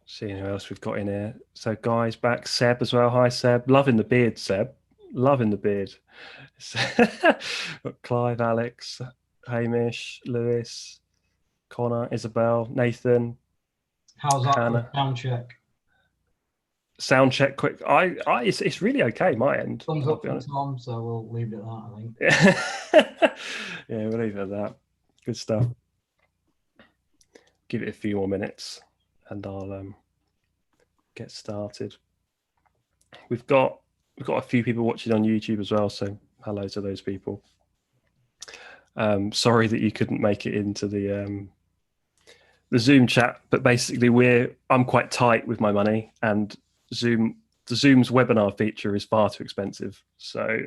Seeing who else we've got in here. So Guy's back. Seb as well. Hi, Seb. Loving the beard, Seb. Loving the beard. Got Clive, Alex, Hamish, Lewis, Connor, Isabel, Nathan, How's that for Hannah. a sound check? Sound check quick. It's really okay, my end. Thumbs I'll up be from honest. Tom, so we'll leave it at that, I think. Yeah, we'll leave it at that. Good stuff. Give it a few more minutes and I'll get started. We've got a few people watching on YouTube as well, so hello to those people. Sorry that you couldn't make it into the Zoom chat, but basically I'm quite tight with my money, and Zoom's webinar feature is far too expensive. So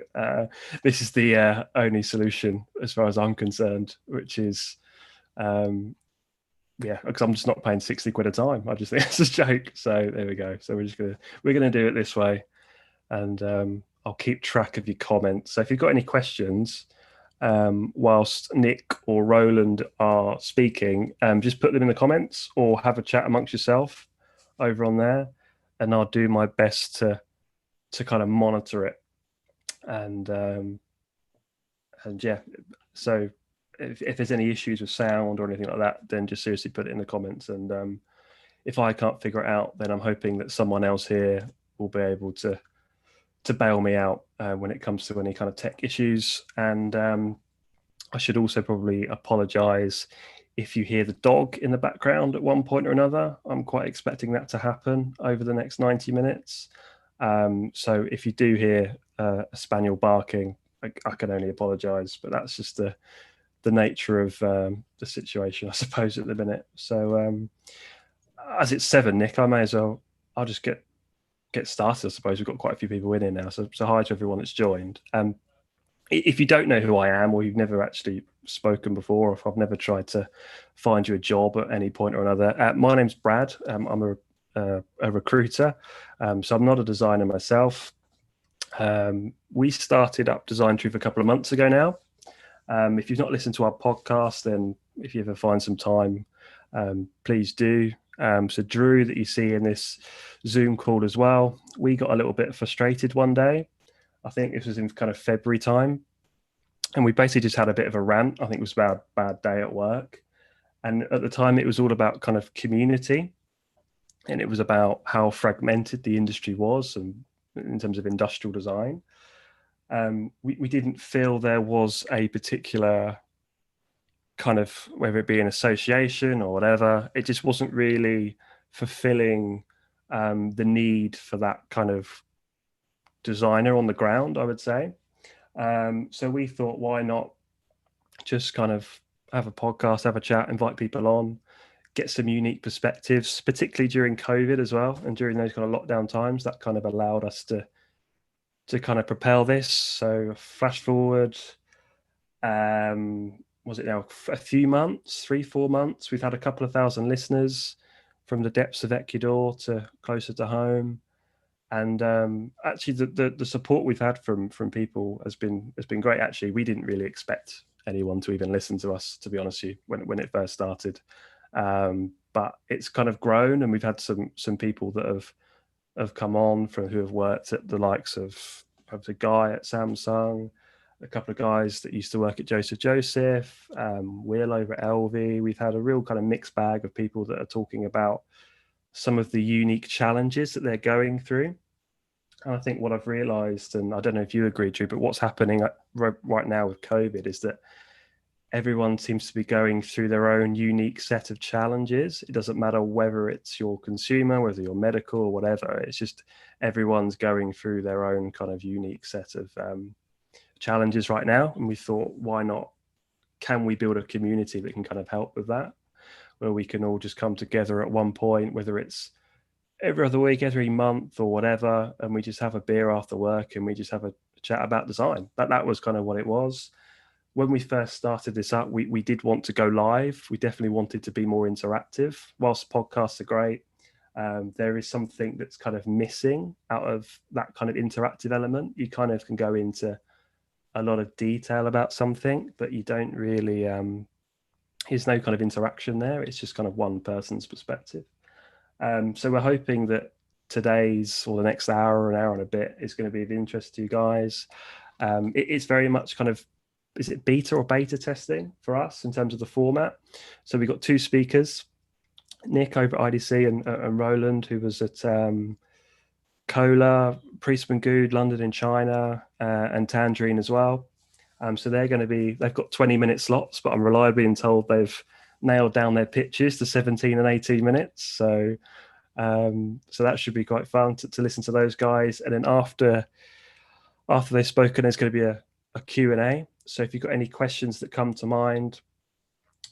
this is the only solution as far as I'm concerned, which is because I'm just not paying 60 quid a time. I just think it's a joke. So there we go. So we're gonna do it this way, and I'll keep track of your comments. So if you've got any questions whilst Nick or Roland are speaking, just put them in the comments or have a chat amongst yourself over on there, and I'll do my best to kind of monitor it. And yeah, so if there's any issues with sound or anything like that, then just seriously put it in the comments. And if I can't figure it out, then I'm hoping that someone else here will be able to bail me out when it comes to any kind of tech issues. And I should also probably apologize if you hear the dog in the background at one point or another. I'm quite expecting that to happen over the next 90 minutes. So if you do hear a spaniel barking, I can only apologize, but that's just the nature of the situation, I suppose, at the minute. So as it's 7, Nick, I'll just get started. I suppose we've got quite a few people in here now. So hi to everyone that's joined. If you don't know who I am, or you've never actually spoken before, or if I've never tried to find you a job at any point or another, my name's Brad. I'm a recruiter, so I'm not a designer myself. We started up Design Truth a couple of months ago now. If you've not listened to our podcast, then if you ever find some time, please do. So Drew, that you see in this Zoom call as well, we got a little bit frustrated one day. I think this was in kind of February time. And we basically just had a bit of a rant. I think it was about a bad day at work. And at the time, it was all about kind of community. And it was about how fragmented the industry was, and in terms of industrial design. We didn't feel there was a particular kind of, whether it be an association or whatever, it just wasn't really fulfilling the need for that kind of designer on the ground, I would say. So we thought, why not just kind of have a podcast, have a chat, invite people on, get some unique perspectives, particularly during COVID as well, and during those kind of lockdown times. That kind of allowed us to kind of propel this. So flash forward, was it now a few months, 3-4 months? We've had a couple of thousand listeners from the depths of Ecuador to closer to home. And actually, the support we've had from people has been great. Actually, we didn't really expect anyone to even listen to us, to be honest with you, when it first started. But it's kind of grown, and we've had some people that have come on who have worked at the likes of the guy at Samsung, a couple of guys that used to work at Joseph, Will over at LV. We've had a real kind of mixed bag of people that are talking about some of the unique challenges that they're going through. And I think what I've realized, and I don't know if you agree, Drew, but what's happening right now with COVID is that everyone seems to be going through their own unique set of challenges. It doesn't matter whether it's your consumer, whether you're medical or whatever. It's just everyone's going through their own kind of unique set of challenges right now. And we thought, why not? Can we build a community that can kind of help with that, where we can all just come together at one point, whether it's every other week, every month or whatever, and we just have a beer after work and we just have a chat about design. That was kind of what it was. When we first started this up, we did want to go live. We definitely wanted to be more interactive. Whilst podcasts are great, there is something that's kind of missing out of that kind of interactive element. You kind of can go into a lot of detail about something, but you don't really, there's no kind of interaction there. It's just kind of one person's perspective. So we're hoping that today's or the next hour, an hour and a bit, is going to be of interest to you guys. It's very much kind of, is it beta or beta testing for us in terms of the format? So we've got two speakers, Nick over at IDC and Roland, who was at Kohler, Priestman Good, London in China, and Tangerine as well. So they've got 20-minute slots, but I'm reliably being told they've nailed down their pitches to 17 and 18 minutes. So that should be quite fun to listen to those guys. And then after they've spoken, there's going to be a Q&A. So if you've got any questions that come to mind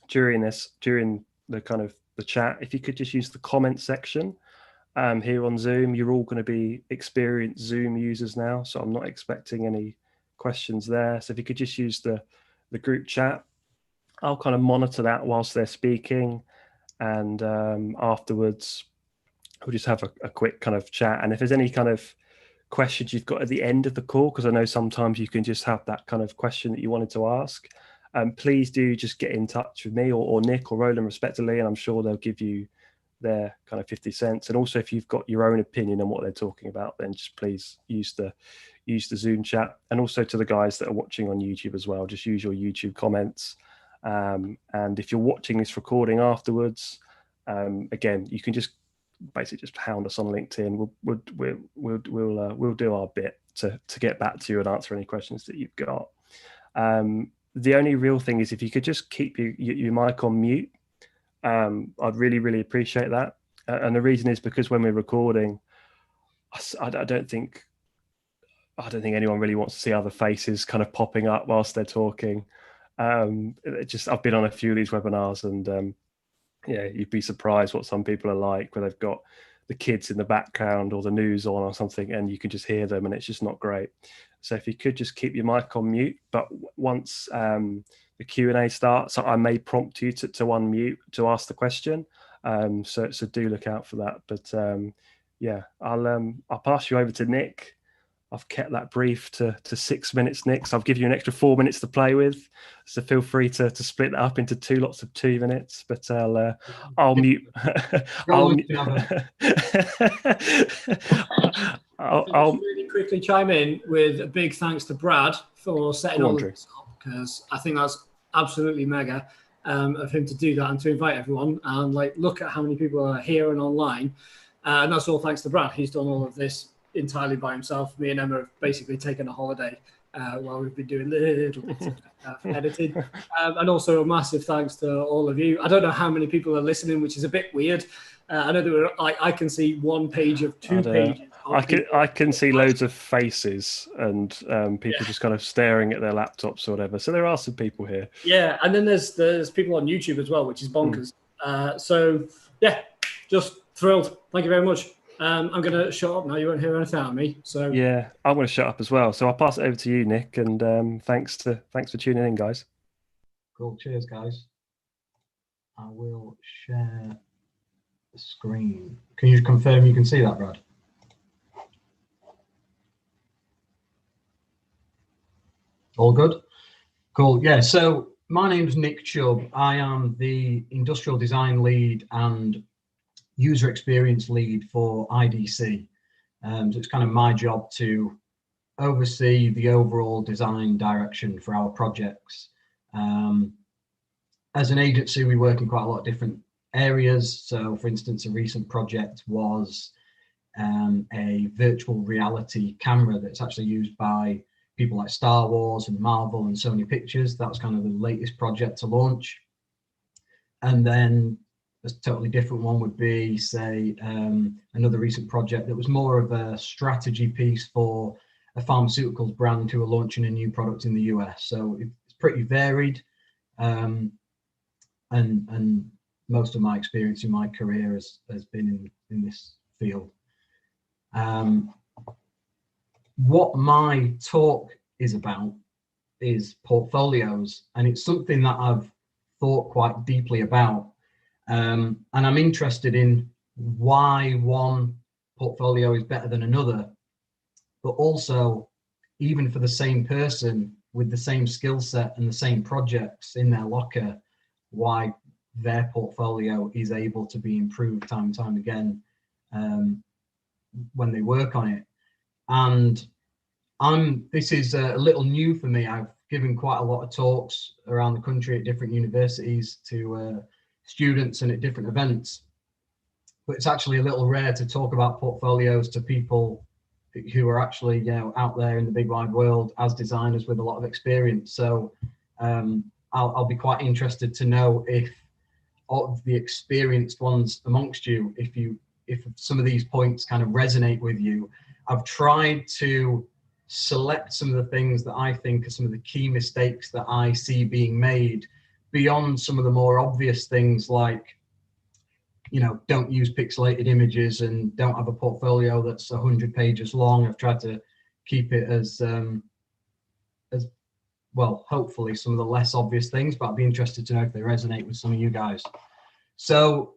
during the kind of the chat, if you could just use the comment section here on Zoom. You're all going to be experienced Zoom users now, so I'm not expecting any questions there. So if you could just use the group chat, I'll kind of monitor that whilst they're speaking, and afterwards we'll just have a quick kind of chat. And if there's any kind of questions you've got at the end of the call, because I know sometimes you can just have that kind of question that you wanted to ask, please do just get in touch with me or Nick or Roland respectively, and I'm sure they'll give you their kind of 50 cents. And also, if you've got your own opinion on what they're talking about, then just please use the Zoom chat. And also to the guys that are watching on YouTube as well, just use your YouTube comments. And if you're watching this recording afterwards, again, you can just basically just hound us on LinkedIn. We'll do our bit to get back to you and answer any questions that you've got. The only real thing is if you could just keep your mic on mute. I'd really appreciate that. And the reason is because when we're recording, I don't think anyone really wants to see other faces kind of popping up whilst they're talking. I've been on a few of these webinars, and you'd be surprised what some people are like, where they've got the kids in the background or the news on or something, and you can just hear them, and it's just not great. So if you could just keep your mic on mute, but once the Q&A starts, I may prompt you to unmute to ask the question. So do look out for that. But I'll pass you over to Nick. I've kept that brief to 6 minutes, Nick. So I'll give you an extra 4 minutes to play with. So feel free to split that up into 2 lots of 2 minutes. But I'll mute. I'll really quickly chime in with a big thanks to Brad for setting all of this up, because I think that's absolutely mega of him to do that and to invite everyone and look at how many people are here and online, and that's all thanks to Brad. He's done all of this entirely by himself. Me and Emma have basically taken a holiday while we've been doing little bits of editing, and also a massive thanks to all of you. I don't know how many people are listening, which is a bit weird. I know that I can see 1 page of 2 pages. I can see loads of faces and people just kind of staring at their laptops or whatever. So there are some people here. Yeah, and then there's people on YouTube as well, which is bonkers. So yeah, just thrilled. Thank you very much. I'm going to shut up now. You won't hear anything out of me. So yeah, I'm going to shut up as well. So I'll pass it over to you, Nick. And thanks for tuning in, guys. Cool. Cheers, guys. I will share the screen. Can you confirm you can see that, Brad? All good? Cool. Yeah, so my name's Nick Chubb. I am the industrial design lead and user experience lead for IDC. So it's kind of my job to oversee the overall design direction for our projects. As an agency, we work in quite a lot of different areas. So for instance, a recent project was a virtual reality camera that's actually used by people like Star Wars and Marvel and Sony Pictures. That was kind of the latest project to launch. And then a totally different one would be, say, another recent project that was more of a strategy piece for a pharmaceuticals brand who are launching a new product in the US. So it's pretty varied. And most of my experience in my career has been in this field. What my talk is about is portfolios, and it's something that I've thought quite deeply about. And I'm interested in why one portfolio is better than another, but also even for the same person with the same skill set and the same projects in their locker, why their portfolio is able to be improved time and time again when they work on it. And this is a little new for me. I've given quite a lot of talks around the country at different universities to students and at different events, but it's actually a little rare to talk about portfolios to people who are actually, you know, out there in the big wide world as designers with a lot of experience. So I'll be quite interested to know if of the experienced ones amongst you, if some of these points kind of resonate with you. I've tried to select some of the things that I think are some of the key mistakes that I see being made beyond some of the more obvious things like, you know, don't use pixelated images and don't have a portfolio that's 100 pages long. I've tried to keep it as well, hopefully some of the less obvious things, but I'd be interested to know if they resonate with some of you guys. So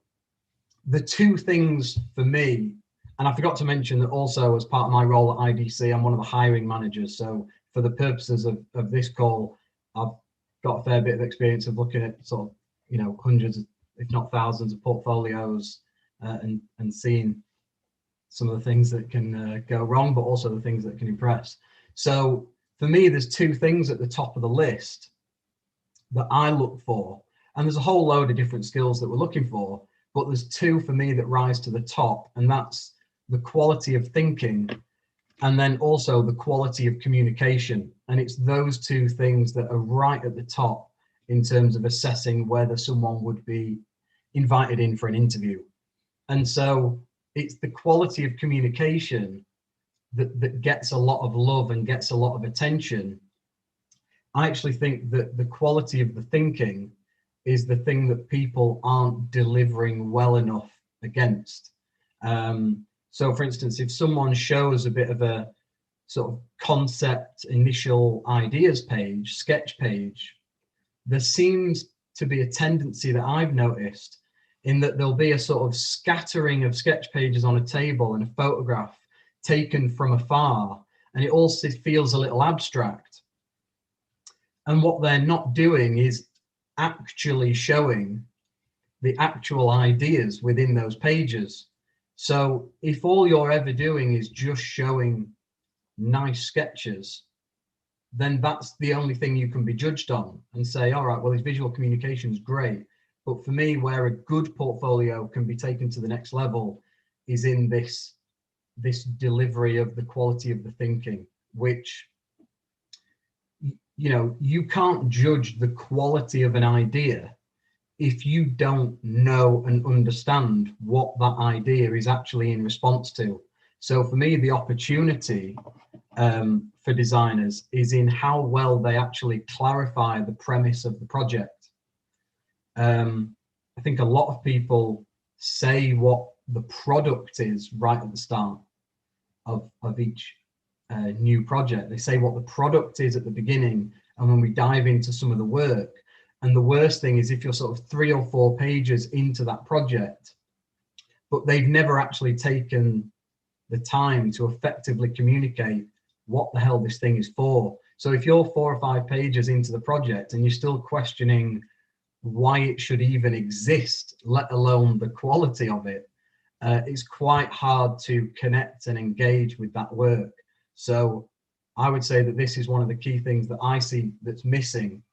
the two things for me, and I forgot to mention that also as part of my role at IDC, I'm one of the hiring managers. So for the purposes of this call, I've got a fair bit of experience of looking at sort of, you know, hundreds, if not thousands of portfolios and seeing some of the things that can go wrong, but also the things that can impress. So for me, there's two things at the top of the list that I look for. And there's a whole load of different skills that we're looking for, but there's two for me that rise to the top, and that's the quality of thinking and then also the quality of communication. And it's those two things that are right at the top in terms of assessing whether someone would be invited in for an interview. And so it's the quality of communication that gets a lot of love and gets a lot of attention. I actually think that the quality of the thinking is the thing that people aren't delivering well enough against. So for instance, if someone shows a bit of a sort of concept initial ideas page, sketch page, there seems to be a tendency that I've noticed in that there'll be a sort of scattering of sketch pages on a table and a photograph taken from afar, and it also feels a little abstract. And what they're not doing is actually showing the actual ideas within those pages. So if all you're ever doing is just showing nice sketches, then that's the only thing you can be judged on and say, all right, well, his visual communication is great. But for me, where a good portfolio can be taken to the next level is in this delivery of the quality of the thinking, which, you know, you can't judge the quality of an idea if you don't know and understand what that idea is actually in response to. So for me, the opportunity for designers is in how well they actually clarify the premise of the project. I think a lot of people say what the product is right at the start of each new project. They say what the product is at the beginning, and when we dive into some of the work, and the worst thing is if you're sort of 3 or 4 pages into that project, but they've never actually taken the time to effectively communicate what the hell this thing is for. So if you're 4 or 5 pages into the project and you're still questioning why it should even exist, let alone the quality of it, it's quite hard to connect and engage with that work. So I would say that this is one of the key things that I see that's missing.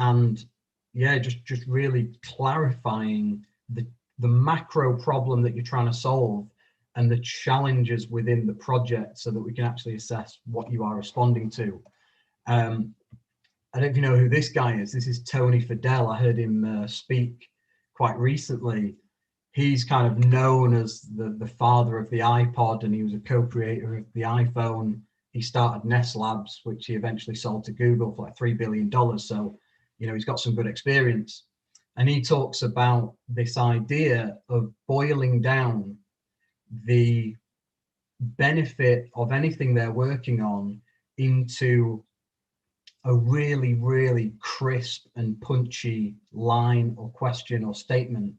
And yeah, just really clarifying the macro problem that you're trying to solve and the challenges within the project so that we can actually assess what you are responding to. I don't know if you know who this guy is. This is Tony Fadell. I heard him speak quite recently. He's kind of known as the father of the iPod, and he was a co-creator of the iPhone. He started Nest Labs, which he eventually sold to Google for like $3 billion. So, you know, he's got some good experience. And he talks about this idea of boiling down the benefit of anything they're working on into a really, really crisp and punchy line or question or statement.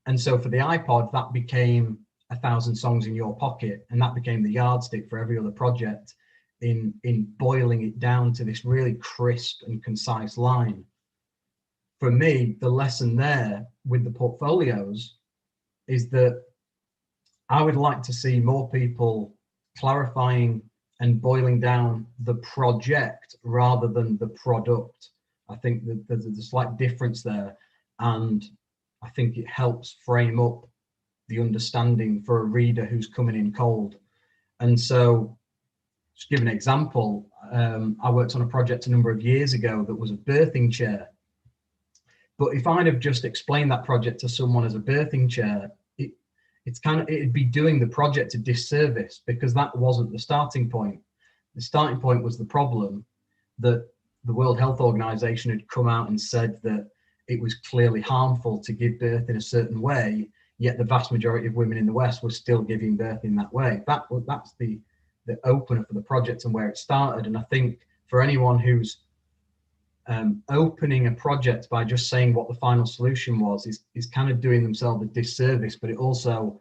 And so for the iPod, that became 1,000 songs in your pocket, and that became the yardstick for every other project in boiling it down to this really crisp and concise line. for me, the lesson there with the portfolios is that I would like to see more people clarifying and boiling down the project rather than the product. I think that there's a slight difference there, and I think it helps frame up the understanding for a reader who's coming in cold. And so, just give an example, I worked on a project a number of years ago that was a birthing chair. But if I'd have just explained that project to someone as a birthing chair, it'd be doing the project a disservice, because that wasn't the starting point. The starting point was the problem that the World Health Organization had come out and said that it was clearly harmful to give birth in a certain way, yet the vast majority of women in the West were still giving birth in that way. That's the opener for the project and where it started. And I think for anyone who's opening a project by just saying what the final solution was is kind of doing themselves a disservice, but it also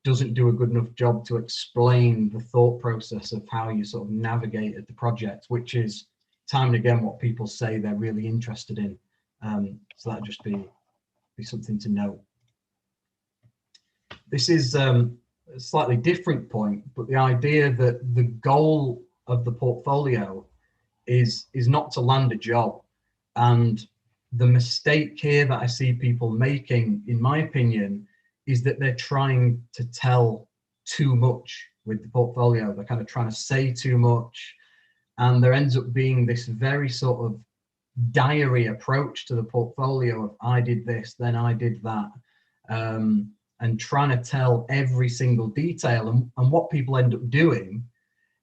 doesn't do a good enough job to explain the thought process of how you sort of navigated the project, which is time and again what people say they're really interested in. So that'd just be something to note. This is a slightly different point, but the idea that the goal of the portfolio is not to land a job. And the mistake here that I see people making, in my opinion, is that they're trying to tell too much with the portfolio. They're kind of trying to say too much, and there ends up being this very sort of diary approach to the portfolio of I did this, then I did that, and trying to tell every single detail. And what people end up doing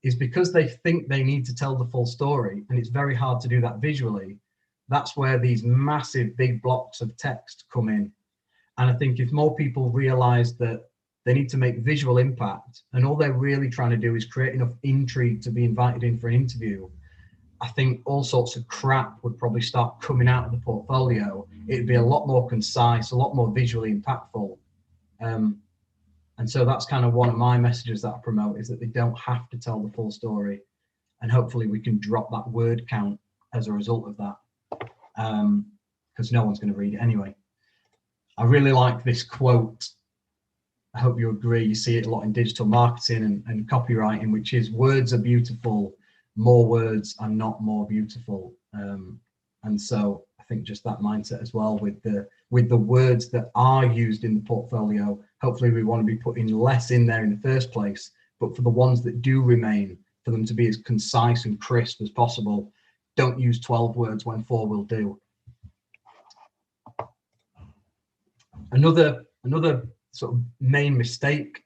is, because they think they need to tell the full story, and it's very hard to do that visually, that's where these massive big blocks of text come in. And I think if more people realize that they need to make visual impact, and all they're really trying to do is create enough intrigue to be invited in for an interview, I think all sorts of crap would probably start coming out of the portfolio. It'd be a lot more concise, a lot more visually impactful. And so that's kind of one of my messages that I promote, is that they don't have to tell the full story. And hopefully we can drop that word count as a result of that, because no one's going to read it anyway. I really like this quote. I hope you agree. You see it a lot in digital marketing and copywriting, which is, words are beautiful, more words are not more beautiful. And so I think just that mindset as well with the words that are used in the portfolio. Hopefully we want to be putting less in there in the first place, but for the ones that do remain, for them to be as concise and crisp as possible. Don't use 12 words when 4 will do. Another sort of main mistake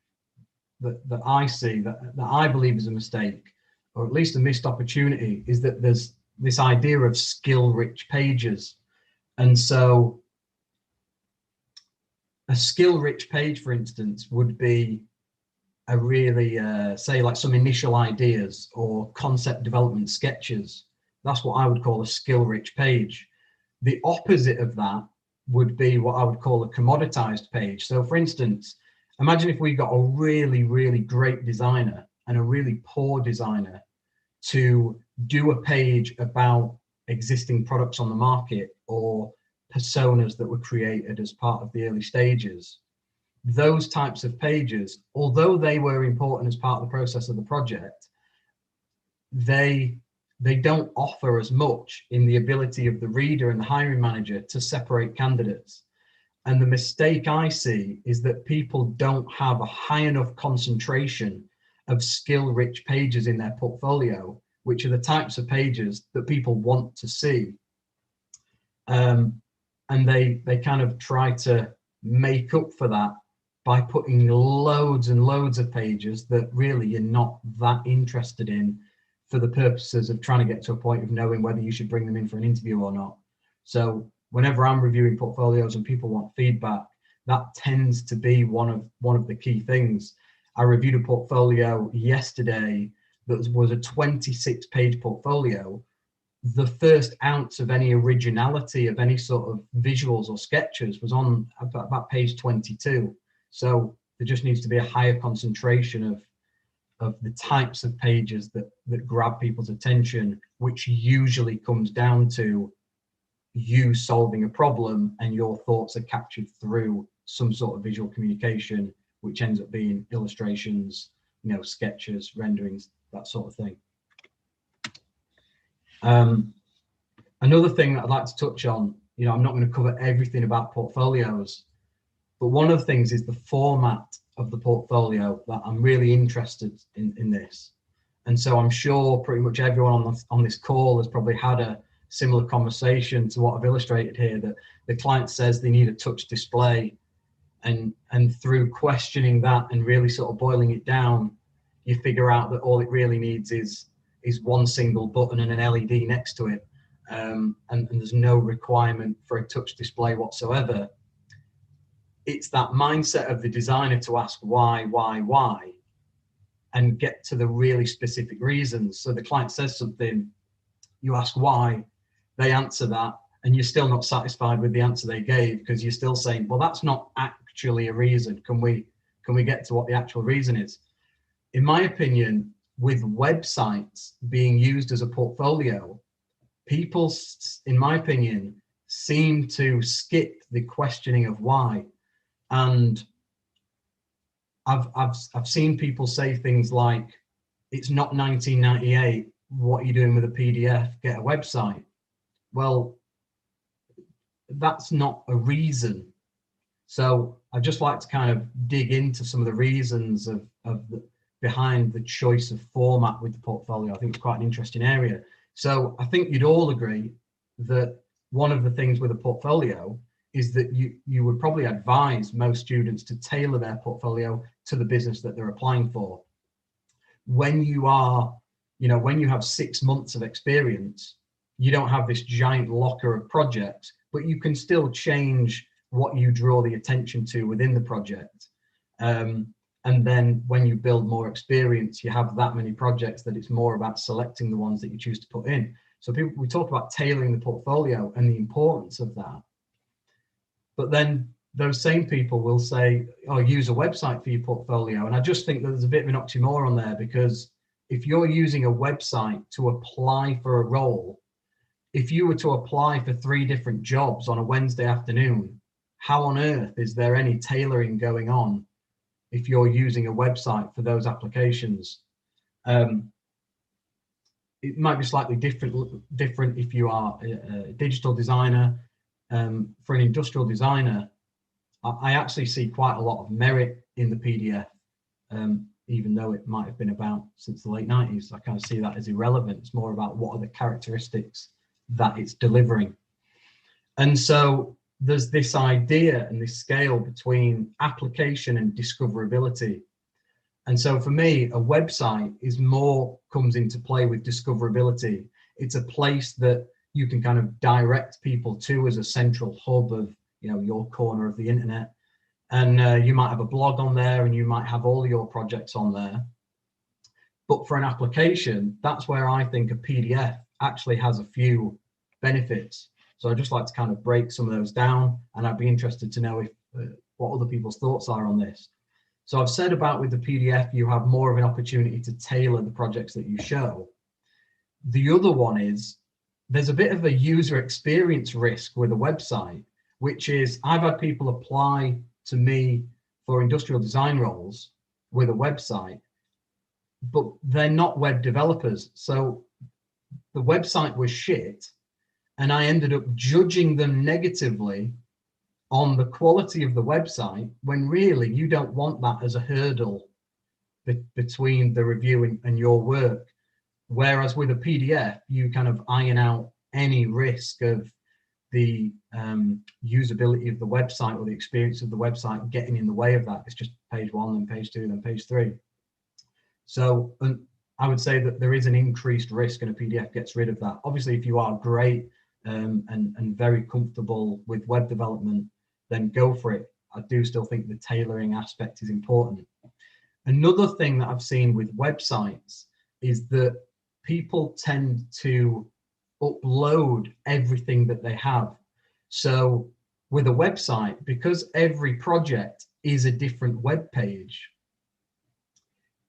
that I see, that I believe is a mistake, or at least a missed opportunity, is that there's this idea of skill-rich pages. And so a skill-rich page, for instance, would be a really, say, like some initial ideas or concept development sketches. That's what I would call a skill-rich page. The opposite of that would be what I would call a commoditized page. So for instance, imagine if we got a really, really great designer and a really poor designer to do a page about existing products on the market or personas that were created as part of the early stages. Those types of pages, although they were important as part of the process of the project, they don't offer as much in the ability of the reader and the hiring manager to separate candidates. And the mistake I see is that people don't have a high enough concentration of skill-rich pages in their portfolio, which are the types of pages that people want to see. And they kind of try to make up for that by putting loads and loads of pages that really you're not that interested in, for the purposes of trying to get to a point of knowing whether you should bring them in for an interview or not. So whenever I'm reviewing portfolios and people want feedback, that tends to be one of the key things. I reviewed a portfolio yesterday that was a 26-page portfolio. The first ounce of any originality of any sort of visuals or sketches was on about page 22. So there just needs to be a higher concentration of the types of pages that grab people's attention, which usually comes down to you solving a problem, and your thoughts are captured through some sort of visual communication, which ends up being illustrations, sketches, renderings, that sort of thing. Another thing that I'd like to touch on, I'm not going to cover everything about portfolios, but one of the things is the format of the portfolio that I'm really interested in this. And so I'm sure pretty much everyone on this call has probably had a similar conversation to what I've illustrated here, that the client says they need a touch display, and through questioning that and really sort of boiling it down, you figure out that all it really needs is one single button and an LED next to it, and there's no requirement for a touch display whatsoever. It's that mindset of the designer to ask why, and get to the really specific reasons. So the client says something, you ask why, they answer that, and you're still not satisfied with the answer they gave, because you're still saying, well, that's not actually a reason. Can we get to what the actual reason is? In my opinion, with websites being used as a portfolio, people, in my opinion, seem to skip the questioning of why. And I've seen people say things like, it's not 1998, what are you doing with a PDF? Get a website. Well, that's not a reason. So I'd just like to kind of dig into some of the reasons behind the choice of format with the portfolio. I think it's quite an interesting area. So I think you'd all agree that one of the things with a portfolio is that you would probably advise most students to tailor their portfolio to the business that they're applying for. When you have 6 months of experience, you don't have this giant locker of projects, but you can still change what you draw the attention to within the project. And then when you build more experience, you have that many projects that it's more about selecting the ones that you choose to put in. So we talk about tailoring the portfolio and the importance of that. But then those same people will say, oh, use a website for your portfolio. And I just think that there's a bit of an oxymoron there, because if you're using a website to apply for a role, if you were to apply for 3 different jobs on a Wednesday afternoon, how on earth is there any tailoring going on if you're using a website for those applications? It might be slightly different if you are a digital designer. For an industrial designer, I actually see quite a lot of merit in the PDF, even though it might have been about since the late 90s. I kind of see that as irrelevant. It's more about what are the characteristics that it's delivering. And so there's this idea and this scale between application and discoverability. And so for me, a website comes into play with discoverability. It's a place that you can kind of direct people to as a central hub of, your corner of the internet. And you might have a blog on there, and you might have all your projects on there. But for an application, that's where I think a PDF actually has a few benefits. So I'd just like to kind of break some of those down, and I'd be interested to know what other people's thoughts are on this. So I've said about with the PDF, you have more of an opportunity to tailor the projects that you show. The other one is, there's a bit of a user experience risk with a website, which is I've had people apply to me for industrial design roles with a website, but they're not web developers. So the website was shit, and I ended up judging them negatively on the quality of the website, when really you don't want that as a hurdle between the review and your work. Whereas with a PDF, you kind of iron out any risk of the usability of the website or the experience of the website getting in the way of that. It's just page 1, then page 2, then page 3. So I would say that there is an increased risk, and a PDF gets rid of that. Obviously, if you are great and very comfortable with web development, then go for it. I do still think the tailoring aspect is important. Another thing that I've seen with websites is that people tend to upload everything that they have. So with a website, because every project is a different web page,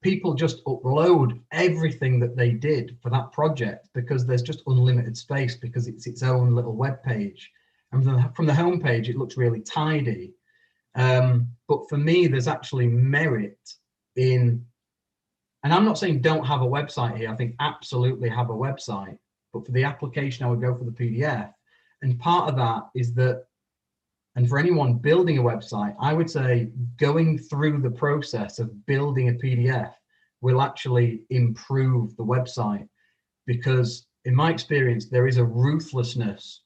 people just upload everything that they did for that project because there's just unlimited space, because it's its own little web page. And from the home page, it looks really tidy. But for me, there's actually merit in, and I'm not saying don't have a website here. I think absolutely have a website, but for the application, I would go for the PDF. And part of that is that, and for anyone building a website, I would say going through the process of building a PDF will actually improve the website, because in my experience, there is a ruthlessness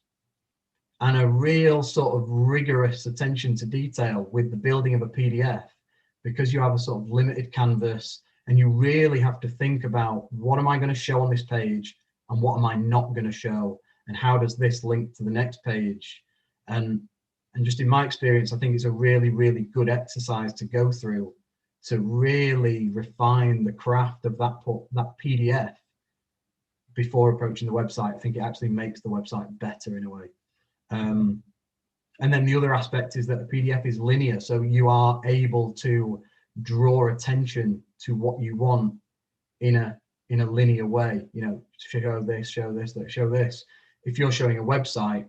and a real sort of rigorous attention to detail with the building of a PDF, because you have a sort of limited canvas and you really have to think about, what am I going to show on this page and what am I not going to show, and how does this link to the next page? And just in my experience, I think it's a really, really good exercise to go through to really refine the craft of that PDF before approaching the website. I think it actually makes the website better in a way. And then the other aspect is that the PDF is linear, so you are able to draw attention to what you want in a linear way. You know, show this, show this, show this. If you're showing a website,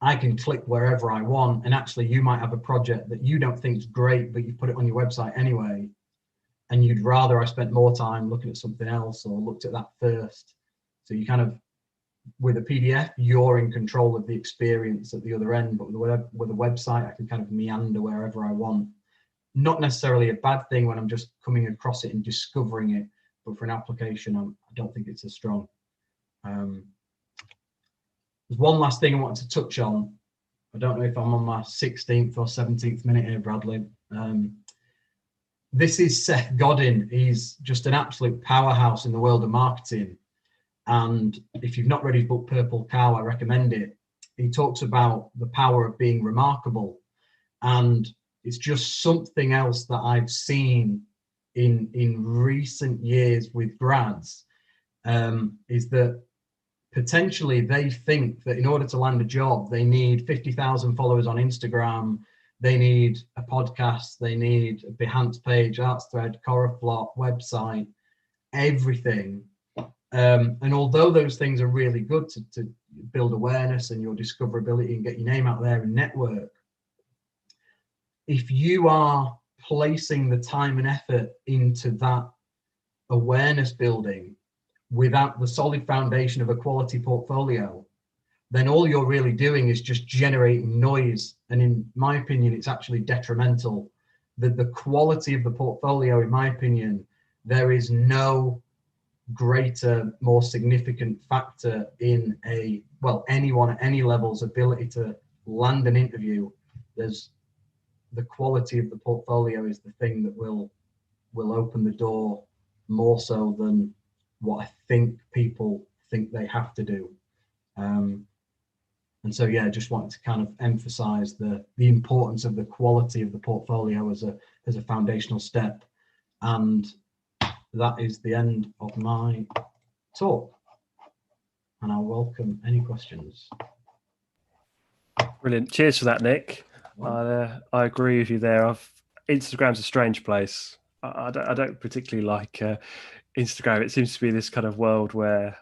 I can click wherever I want, and actually you might have a project that you don't think is great, but you put it on your website anyway, and you'd rather I spent more time looking at something else or looked at that first. So you kind of, with a PDF, you're in control of the experience at the other end, but with a website, I can kind of meander wherever I want. Not necessarily a bad thing when I'm just coming across it and discovering it, but for an application, I don't think it's as strong. There's one last thing I wanted to touch on. I don't know if I'm on my 16th or 17th minute here, Bradley. This is Seth Godin. He's just an absolute powerhouse in the world of marketing. And if you've not read his book, Purple Cow, I recommend it. He talks about the power of being remarkable. And it's just something else that I've seen in recent years with grads, is that potentially they think that in order to land a job, they need 50,000 followers on Instagram, they need a podcast, they need a Behance page, Arts Thread, Coraflop, website, everything. And although those things are really good to build awareness and your discoverability and get your name out there and network, if you are placing the time and effort into that awareness building without the solid foundation of a quality portfolio, then all you're really doing is just generating noise. And in my opinion, it's actually detrimental. The quality of the portfolio, in my opinion, there is no greater, more significant factor in anyone at any level's ability to land an interview. There's the quality of the portfolio is the thing that will open the door more so than what I think people think they have to do. And so, yeah, just wanted to kind of emphasize the importance of the quality of the portfolio as a foundational step. And that is the end of my talk. And I'll welcome any questions. Brilliant. Cheers for that, Nick. I agree with you there. Instagram's a strange place. I don't particularly like Instagram. It seems to be this kind of world where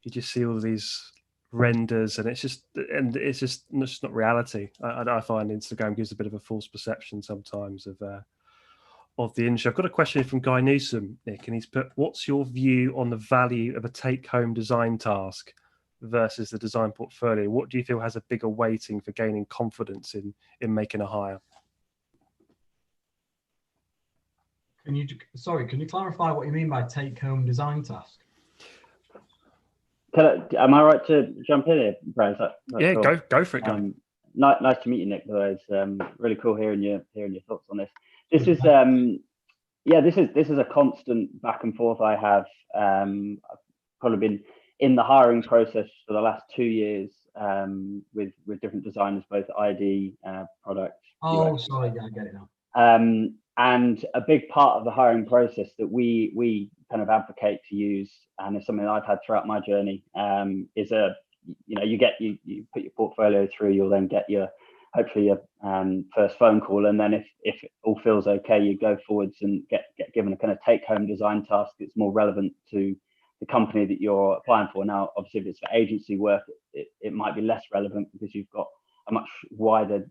you just see all these renders, and it's just not reality. I find Instagram gives a bit of a false perception sometimes of the industry. I've got a question from Guy Newsom, Nick, and he's put, what's your view on the value of a take-home design task versus the design portfolio? What do you feel has a bigger weighting for gaining confidence in making a hire? Can you clarify what you mean by take-home design task? Am I right to jump in here, Brad? Yeah, cool? Go for it, Guy. Nice to meet you, Nick. It's really cool hearing your thoughts on this. This is a constant back and forth I have. I've probably been in the hiring process for the last 2 years with different designers, both ID, product. Oh, UX. sorry, yeah, I get it now. And a big part of the hiring process that we kind of advocate to use, and it's something I've had throughout my journey, is you put your portfolio through, you'll then get your hopefully your first phone call, and then if it all feels okay, you go forwards and get given a kind of take-home design task that's more relevant to the company that you're applying for. Now, obviously, if it's for agency work, it might be less relevant because you've got a much wider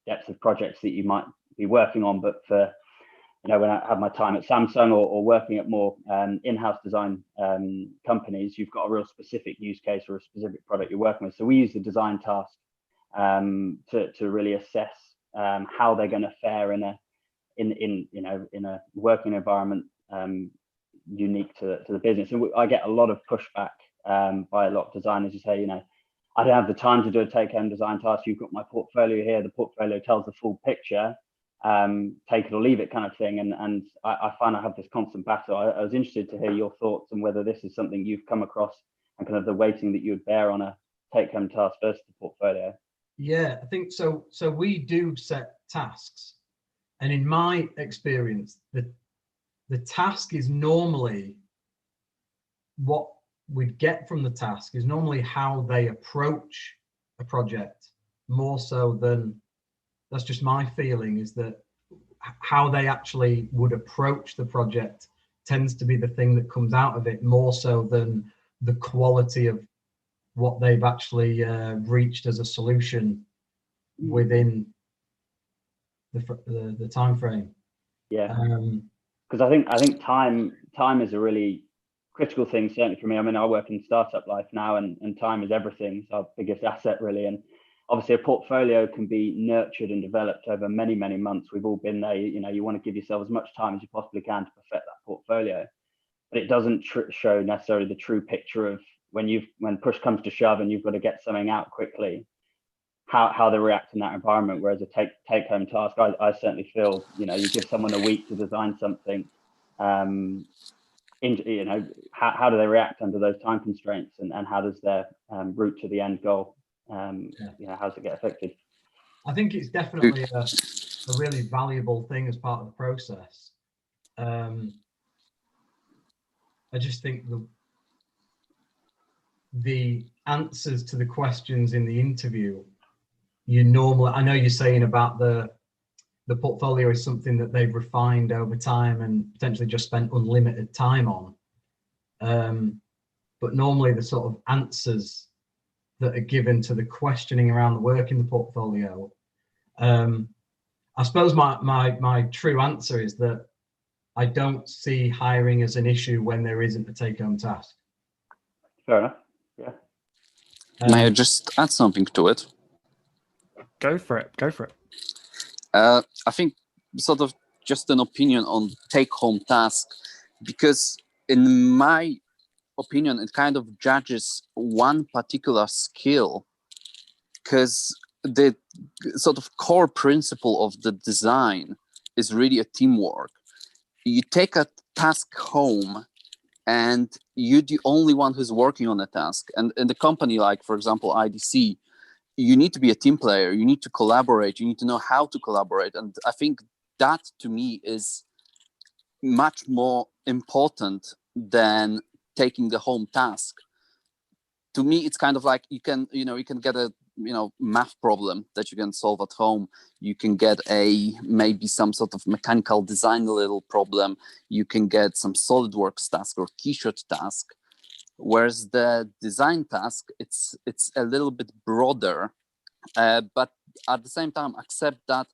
depth of projects that you might be working on. But for when I had my time at Samsung or working at more in-house design companies, you've got a real specific use case or a specific product you're working with. So we use the design task to really assess how they're going to fare in a working environment unique to the business. And I get a lot of pushback by a lot of designers who say, I don't have the time to do a take-home design task. You've got my portfolio here. The portfolio tells the full picture. Take it or leave it kind of thing. And I find I have this constant battle. I was interested to hear your thoughts on whether this is something you've come across and kind of the weighting that you would bear on a take-home task versus the portfolio. Yeah, I think so. So we do set tasks. And in my experience, the task is normally what we'd get from the task is normally how they approach a project, more so than, that's just my feeling, is that how they actually would approach the project tends to be the thing that comes out of it, more so than the quality of what they've actually reached as a solution within the time frame. Yeah, because I think time is a really critical thing, certainly for me. I mean, I work in startup life now, and time is everything. It's our biggest asset, really. And obviously, a portfolio can be nurtured and developed over many, many months. We've all been there. You want to give yourself as much time as you possibly can to perfect that portfolio, but it doesn't show necessarily the true picture of when push comes to shove and you've got to get something out quickly, how they react in that environment. Whereas a take-home task, I certainly feel, you give someone a week to design something. How do they react under those time constraints, and how does their route to the end goal? How does it get affected? I think it's definitely a really valuable thing as part of the process. I just think the answers to the questions in the interview, I know you're saying about the portfolio is something that they've refined over time and potentially just spent unlimited time on. But normally the sort of answers that are given to the questioning around the work in the portfolio, I suppose my true answer is that I don't see hiring as an issue when there isn't a take-home task. Fair enough. Yeah. May I just add something to it? Go for it. I think sort of just an opinion on take-home task, because in my opinion, it kind of judges one particular skill, because the sort of core principle of the design is really a teamwork. You take a task home and you're the only one who's working on the task. And in the company, like, for example, IDC, you need to be a team player. You need to collaborate. You need to know how to collaborate. And I think that, to me, is much more important than taking the home task. To me, it's kind of like you can get a math problem that you can solve at home. You can get maybe some sort of mechanical design little problem. You can get some SolidWorks task or Keyshot task. Whereas the design task, it's a little bit broader, but at the same time, accept that,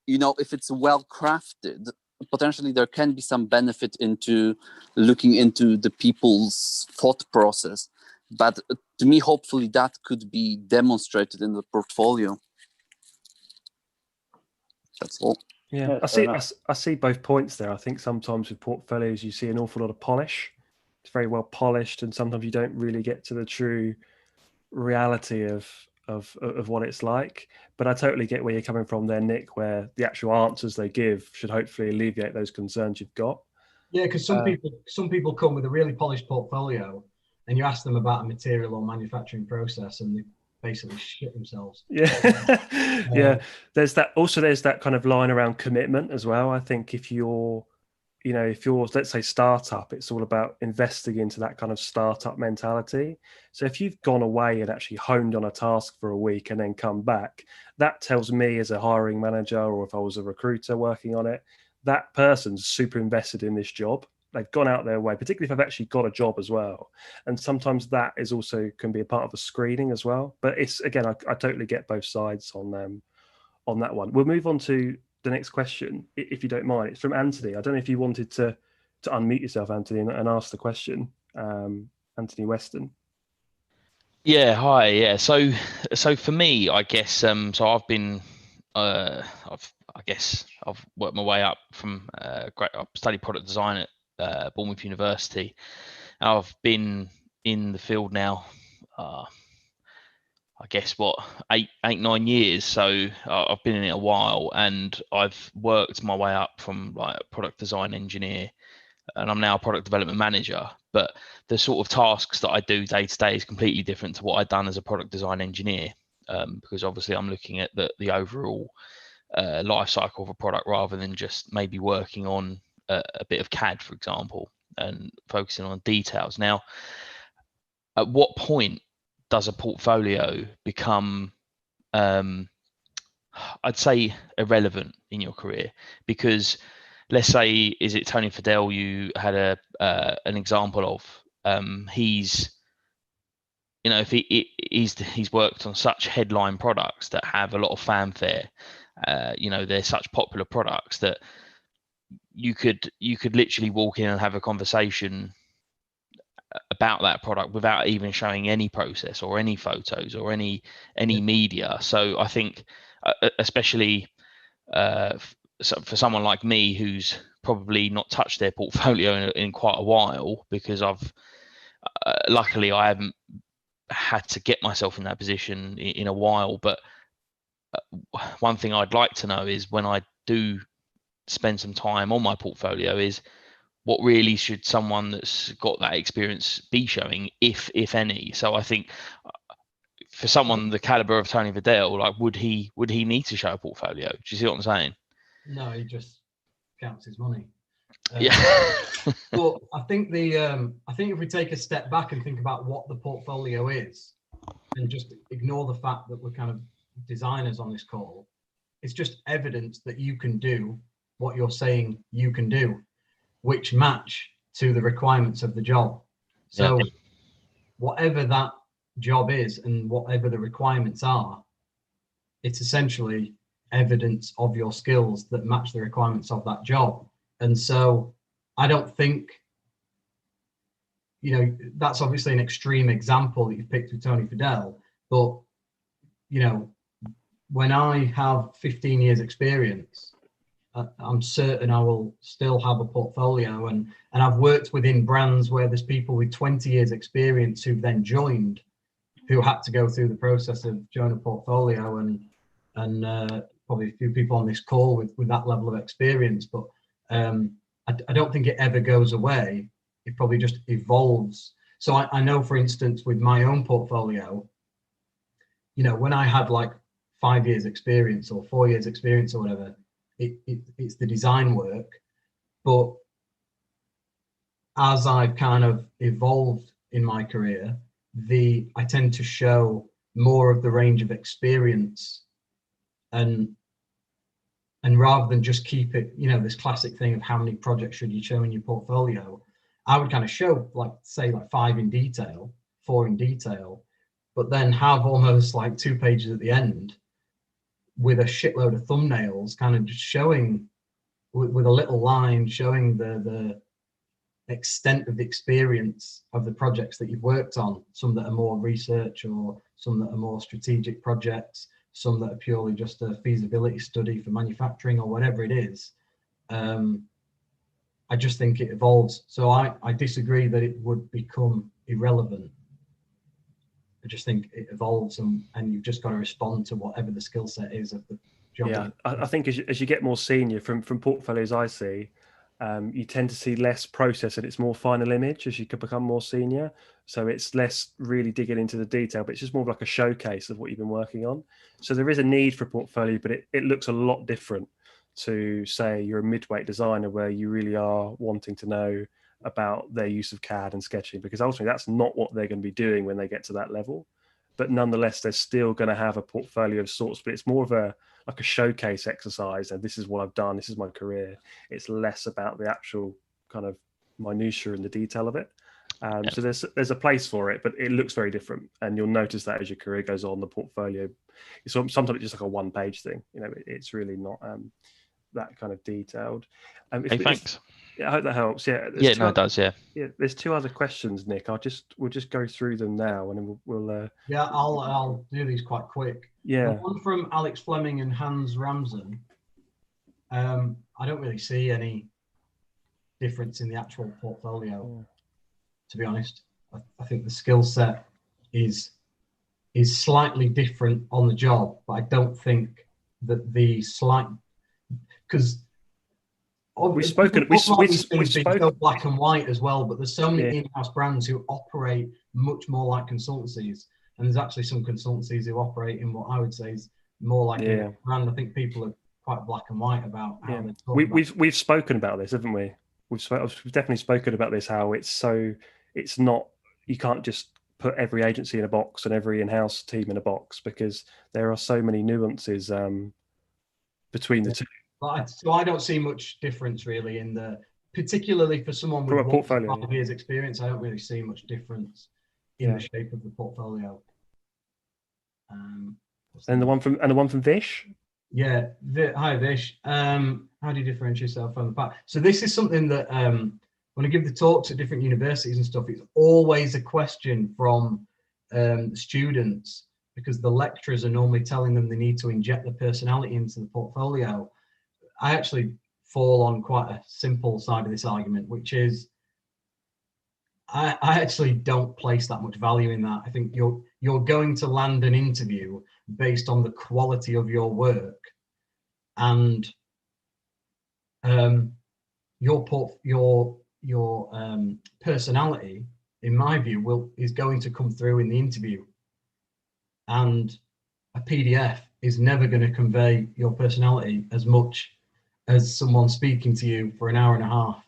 if it's well crafted, potentially there can be some benefit into looking into the people's thought process. But to me, hopefully that could be demonstrated in the portfolio. That's all. Yeah, I see both points there. I think sometimes with portfolios, you see an awful lot of polish. It's very well polished, and sometimes you don't really get to the true reality of what it's like. But I totally get where you're coming from there, Nick, where the actual answers they give should hopefully alleviate those concerns you've got. Yeah, because some people come with a really polished portfolio, and you ask them about a material or manufacturing process, and they basically shit themselves. Yeah, yeah. There's that kind of line around commitment as well. I think if you're you know, if you're, let's say, startup, it's all about investing into that kind of startup mentality. So if you've gone away and actually honed on a task for a week and then come back, that tells me as a hiring manager, or if I was a recruiter working on it, that person's super invested in this job. They've gone out their way, particularly if I've actually got a job as well. And sometimes that is also can be a part of a screening as well. But it's, again, I totally get both sides on that one. We'll move on to the next question, if you don't mind. It's from Anthony. I don't know if you wanted to unmute yourself, Anthony, and ask the question. Anthony Weston. Yeah, hi. Yeah, so for me, I guess so I've been I've worked my way up from I studied product design at Bournemouth University. I've been in the field now I guess what, 9 years. So I've been in it a while, and I've worked my way up from like a product design engineer, and I'm now a product development manager. But the sort of tasks that I do day to day is completely different to what I've done as a product design engineer, because obviously I'm looking at the overall life cycle of a product rather than just maybe working on a bit of CAD, for example, and focusing on details. Now, at what point does a portfolio become, I'd say, irrelevant in your career? Because let's say, is it Tony Fadell you had an example of? He's, you know, if he's worked on such headline products that have a lot of fanfare, you know, they're such popular products that you could literally walk in and have a conversation about that product without even showing any process or any photos or any media. So I think, especially for someone like me who's probably not touched their portfolio in quite a while, because I've luckily I haven't had to get myself in that position in a while. But one thing I'd like to know is, when I do spend some time on my portfolio, is what really should someone that's got that experience be showing, if any? So I think for someone the caliber of Tony Fadell, like, would he need to show a portfolio? Do you see what I'm saying? No, he just counts his money. Yeah. But I think if we take a step back and think about what the portfolio is, and just ignore the fact that we're kind of designers on this call, it's just evidence that you can do what you're saying you can do, which match to the requirements of the job. So whatever that job is and whatever the requirements are, it's essentially evidence of your skills that match the requirements of that job. And so I don't think, you know, that's obviously an extreme example that you've picked with Tony Fadell, but, you know, when I have 15 years experience, I'm certain I will still have a portfolio, and I've worked within brands where there's people with 20 years experience who've then joined, who had to go through the process of joining a portfolio, and probably a few people on this call with that level of experience. But I don't think it ever goes away. It probably just evolves. So I know, for instance, with my own portfolio, you know, when I had like 5 years experience or 4 years experience or whatever, it's the design work. But as I've kind of evolved in my career, I tend to show more of the range of experience, and rather than just keep it, you know, this classic thing of how many projects should you show in your portfolio, I would kind of show, like, say, like 5 in detail, 4 in detail, but then have almost like 2 pages at the end with a shitload of thumbnails, kind of just showing with a little line showing the extent of the experience of the projects that you've worked on. Some that are more research, or some that are more strategic projects, some that are purely just a feasibility study for manufacturing or whatever it is. I just think it evolves. So I disagree that it would become irrelevant. I just think it evolves, and you've just got to respond to whatever the skill set is of the job. Yeah, I think as you get more senior, from portfolios I see, you tend to see less process and it's more final image as you could become more senior. So it's less really digging into the detail, but it's just more of like a showcase of what you've been working on. So there is a need for a portfolio, but it looks a lot different to say you're a midweight designer where you really are wanting to know about their use of CAD and sketching, because ultimately that's not what they're going to be doing when they get to that level. But nonetheless, they're still going to have a portfolio of sorts, but it's more of a showcase exercise. And this is what I've done. This is my career. It's less about the actual kind of minutiae and the detail of it. So there's a place for it, but it looks very different. And you'll notice that as your career goes on, the portfolio, sometimes it's just like a 1-page thing. It's really not that kind of detailed. Thanks. I hope that helps. Yeah. It does. Yeah. Yeah. There's 2 other questions, Nick. we'll just go through them now, and then we'll. Yeah, I'll do these quite quick. Yeah. The one from Alex Fleming and Hans Ramsen. I don't really see any difference in the actual portfolio. To be honest, I think the skill set is slightly different on the job, but I don't think that because we've spoken so black and white as well, but there's so many in-house brands who operate much more like consultancies, and there's actually some consultancies who operate in what I would say is more like a brand. I think people are quite black and white about how they talk we've spoken about this, haven't we? We've definitely spoken about this, how it's not, you can't just put every agency in a box and every in-house team in a box, because there are so many nuances between the two. So I don't see much difference really particularly for someone with 1 to 5 years experience. I don't really see much difference in the shape of the portfolio. And the one from Vish. Yeah, hi Vish. How do you differentiate yourself from the pack? So this is something that when I give the talks at different universities and stuff, it's always a question from students, because the lecturers are normally telling them they need to inject the personality into the portfolio. I actually fall on quite a simple side of this argument, which is I actually don't place that much value in that. I think you're going to land an interview based on the quality of your work, and your personality, in my view, is going to come through in the interview, and a PDF is never going to convey your personality as much as someone speaking to you for an hour and a half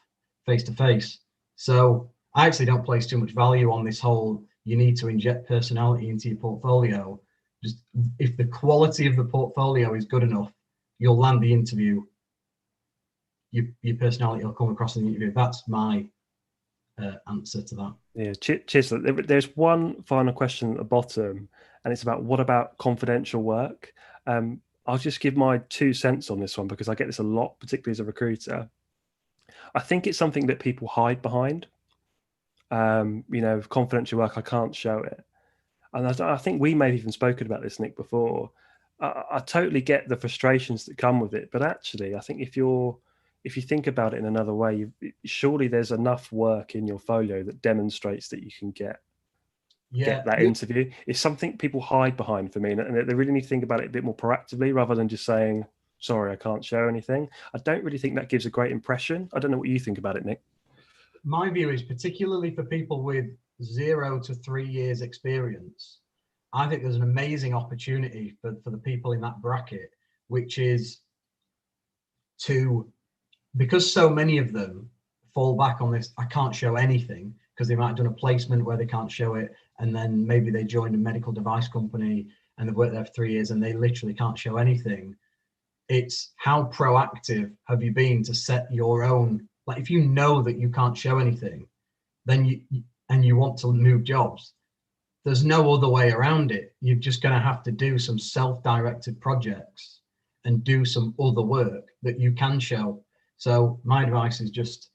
face to face. So I actually don't place too much value on this whole, you need to inject personality into your portfolio. Just if the quality of the portfolio is good enough, you'll land the interview. Your personality will come across in the interview. That's my answer to that. Yeah, cheers. There's one final question at the bottom, and it's about, what about confidential work? I'll just give my 2 cents on this one, because I get this a lot, particularly as a recruiter. I think it's something that people hide behind. Confidential work, I can't show it. And I think we may have even spoken about this, Nick, before. I totally get the frustrations that come with it, but actually, I think if you think about it in another way, surely there's enough work in your folio that demonstrates that you can get that interview. It's something people hide behind for me, and they really need to think about it a bit more proactively, rather than just saying, sorry, I can't show anything. I don't really think that gives a great impression. I don't know what you think about it, Nick. My view is, particularly for people with 0 to 3 years experience, I think there's an amazing opportunity for the people in that bracket, which is because so many of them fall back on this, I can't show anything, because they might have done a placement where they can't show it, and then maybe they joined a medical device company and they've worked there for 3 years and they literally can't show anything. It's how proactive have you been to set your own, like if you know that you can't show anything, then you want to move jobs, there's no other way around it. You're just going to have to do some self-directed projects and do some other work that you can show. So my advice is just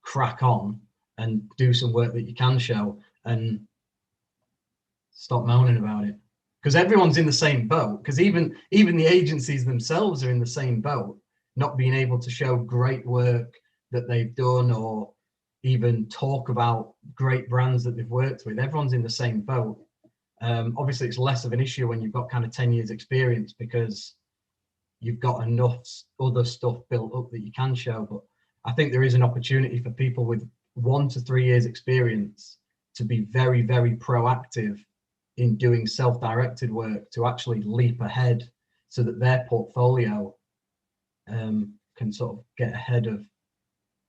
crack on and do some work that you can show, and stop moaning about it, because everyone's in the same boat. Because even the agencies themselves are in the same boat, not being able to show great work that they've done, or even talk about great brands that they've worked with. Everyone's in the same boat. Obviously, it's less of an issue when you've got kind of 10 years experience, because you've got enough other stuff built up that you can show. But I think there is an opportunity for people with 1 to 3 years experience to be very, very proactive in doing self-directed work, to actually leap ahead so that their portfolio can sort of get ahead of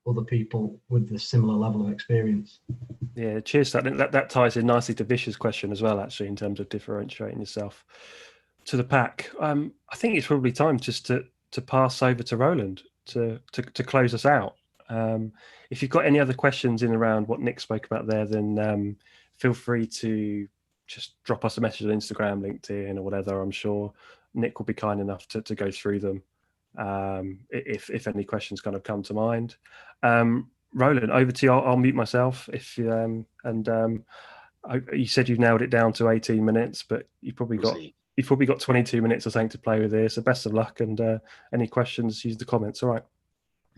other people with the similar level of experience. Yeah, cheers. That ties in nicely to Vish's question as well, actually, in terms of differentiating yourself to the pack. I think it's probably time just to pass over to Roland to close us out. If you've got any other questions in around what Nick spoke about there, then feel free to just drop us a message on Instagram, LinkedIn, or whatever. I'm sure Nick will be kind enough to go through them if any questions kind of come to mind. Roland, over to you. I'll mute myself. If you said you've nailed it down to 18 minutes, but you've probably got 22 minutes or something to play with here. So best of luck, and any questions, use the comments. All right.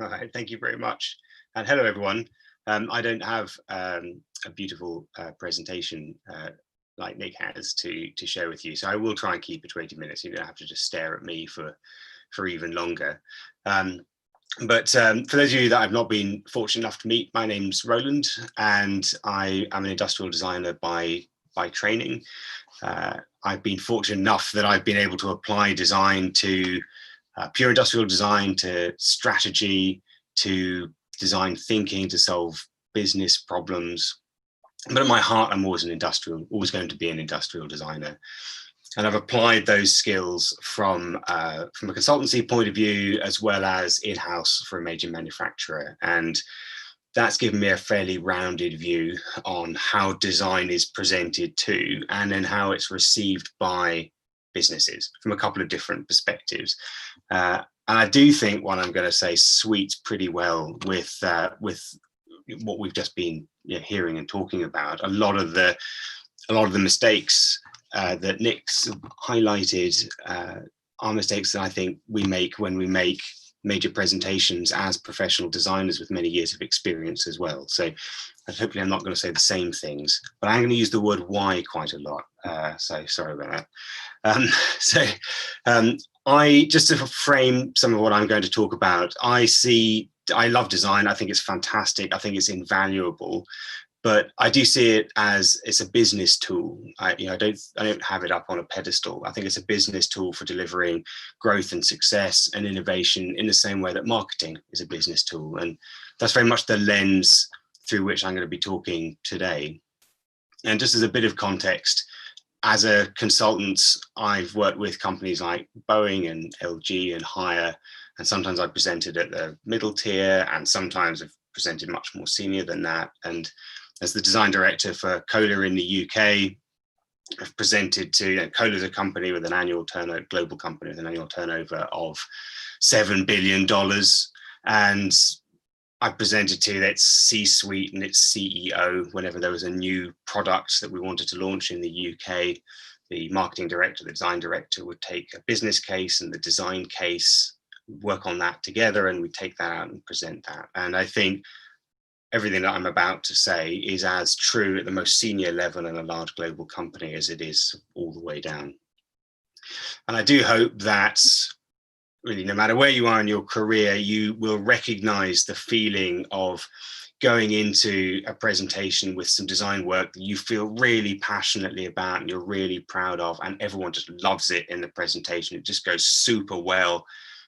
All right. Thank you very much, and hello everyone. I don't have a beautiful presentation like Nick has to share with you, so I will try and keep it 20 minutes. You don't have to just stare at me for even longer. But for those of you that I've not been fortunate enough to meet, my name's Roland, and I am an industrial designer by training. I've been fortunate enough that I've been able to apply design to pure industrial design, to strategy, to design thinking, to solve business problems. But at my heart, I'm always always going to be an industrial designer. And I've applied those skills from a consultancy point of view, as well as in-house for a major manufacturer. And that's given me a fairly rounded view on how design is presented to, and then how it's received by businesses from a couple of different perspectives. And I do think what I'm going to say sweets pretty well with what we've just been hearing and talking about. A lot of the mistakes that Nick's highlighted are mistakes that I think we make when we make major presentations as professional designers with many years of experience as well. So hopefully I'm not going to say the same things, but I'm going to use the word why quite a lot. So sorry about that. I just to frame some of what I'm going to talk about, I love design. I think it's fantastic. I think it's invaluable. But I do see it as it's a business tool. I don't have it up on a pedestal. I think it's a business tool for delivering growth and success and innovation in the same way that marketing is a business tool. And that's very much the lens through which I'm going to be talking today. And just as a bit of context, as a consultant, I've worked with companies like Boeing and LG and Haier, and sometimes I've presented at the middle tier, and sometimes I've presented much more senior than that. And as the design director for Kohler in the UK, I've presented to Kohler's a company with an annual turnover, global company with an annual turnover of $7 billion. And I presented to its C-suite and its CEO whenever there was a new product that we wanted to launch in the UK. The marketing director, the design director would take a business case and the design case, work on that together, and we'd take that out and present that. And I think everything that I'm about to say is as true at the most senior level in a large global company as it is all the way down. And I do hope that really, no matter where you are in your career, you will recognize the feeling of going into a presentation with some design work that you feel really passionately about and you're really proud of, and everyone just loves it in the presentation. It just goes super well.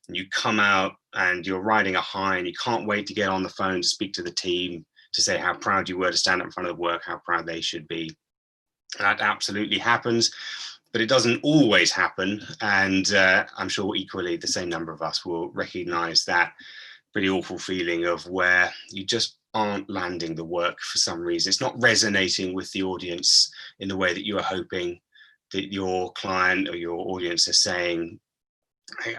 And you come out and you're riding a high and you can't wait to get on the phone to speak to the team, to say how proud you were to stand up in front of the work, how proud they should be. That absolutely happens, but it doesn't always happen. And I'm sure equally the same number of us will recognize that pretty awful feeling of where you just aren't landing the work for some reason. It's not resonating with the audience in the way that you are hoping, that your client or your audience are saying,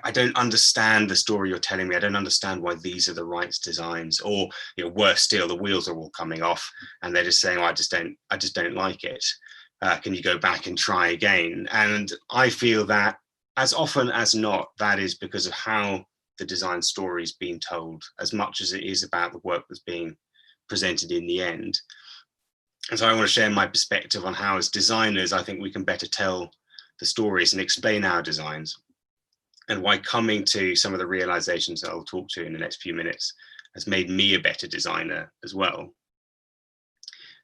I don't understand the story you're telling me. I don't understand why these are the right designs. Or, worse still, the wheels are all coming off and they're just saying, oh, I just don't like it. Can you go back and try again? And I feel that as often as not, that is because of how the design story is being told, as much as it is about the work that's being presented in the end. And so I want to share my perspective on how, as designers, I think we can better tell the stories and explain our designs, and why coming to some of the realizations that I'll talk to in the next few minutes has made me a better designer as well.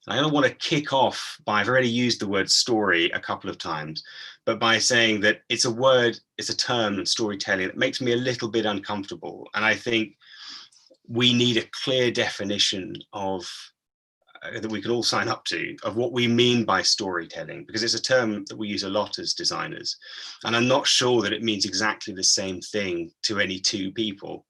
And I don't want to kick off by, I've already used the word story a couple of times, but by saying that it's a word, it's a term, storytelling, that makes me a little bit uncomfortable. And I think we need a clear definition of that we can all sign up to, of what we mean by storytelling, because it's a term that we use a lot as designers. And I'm not sure that it means exactly the same thing to any two people,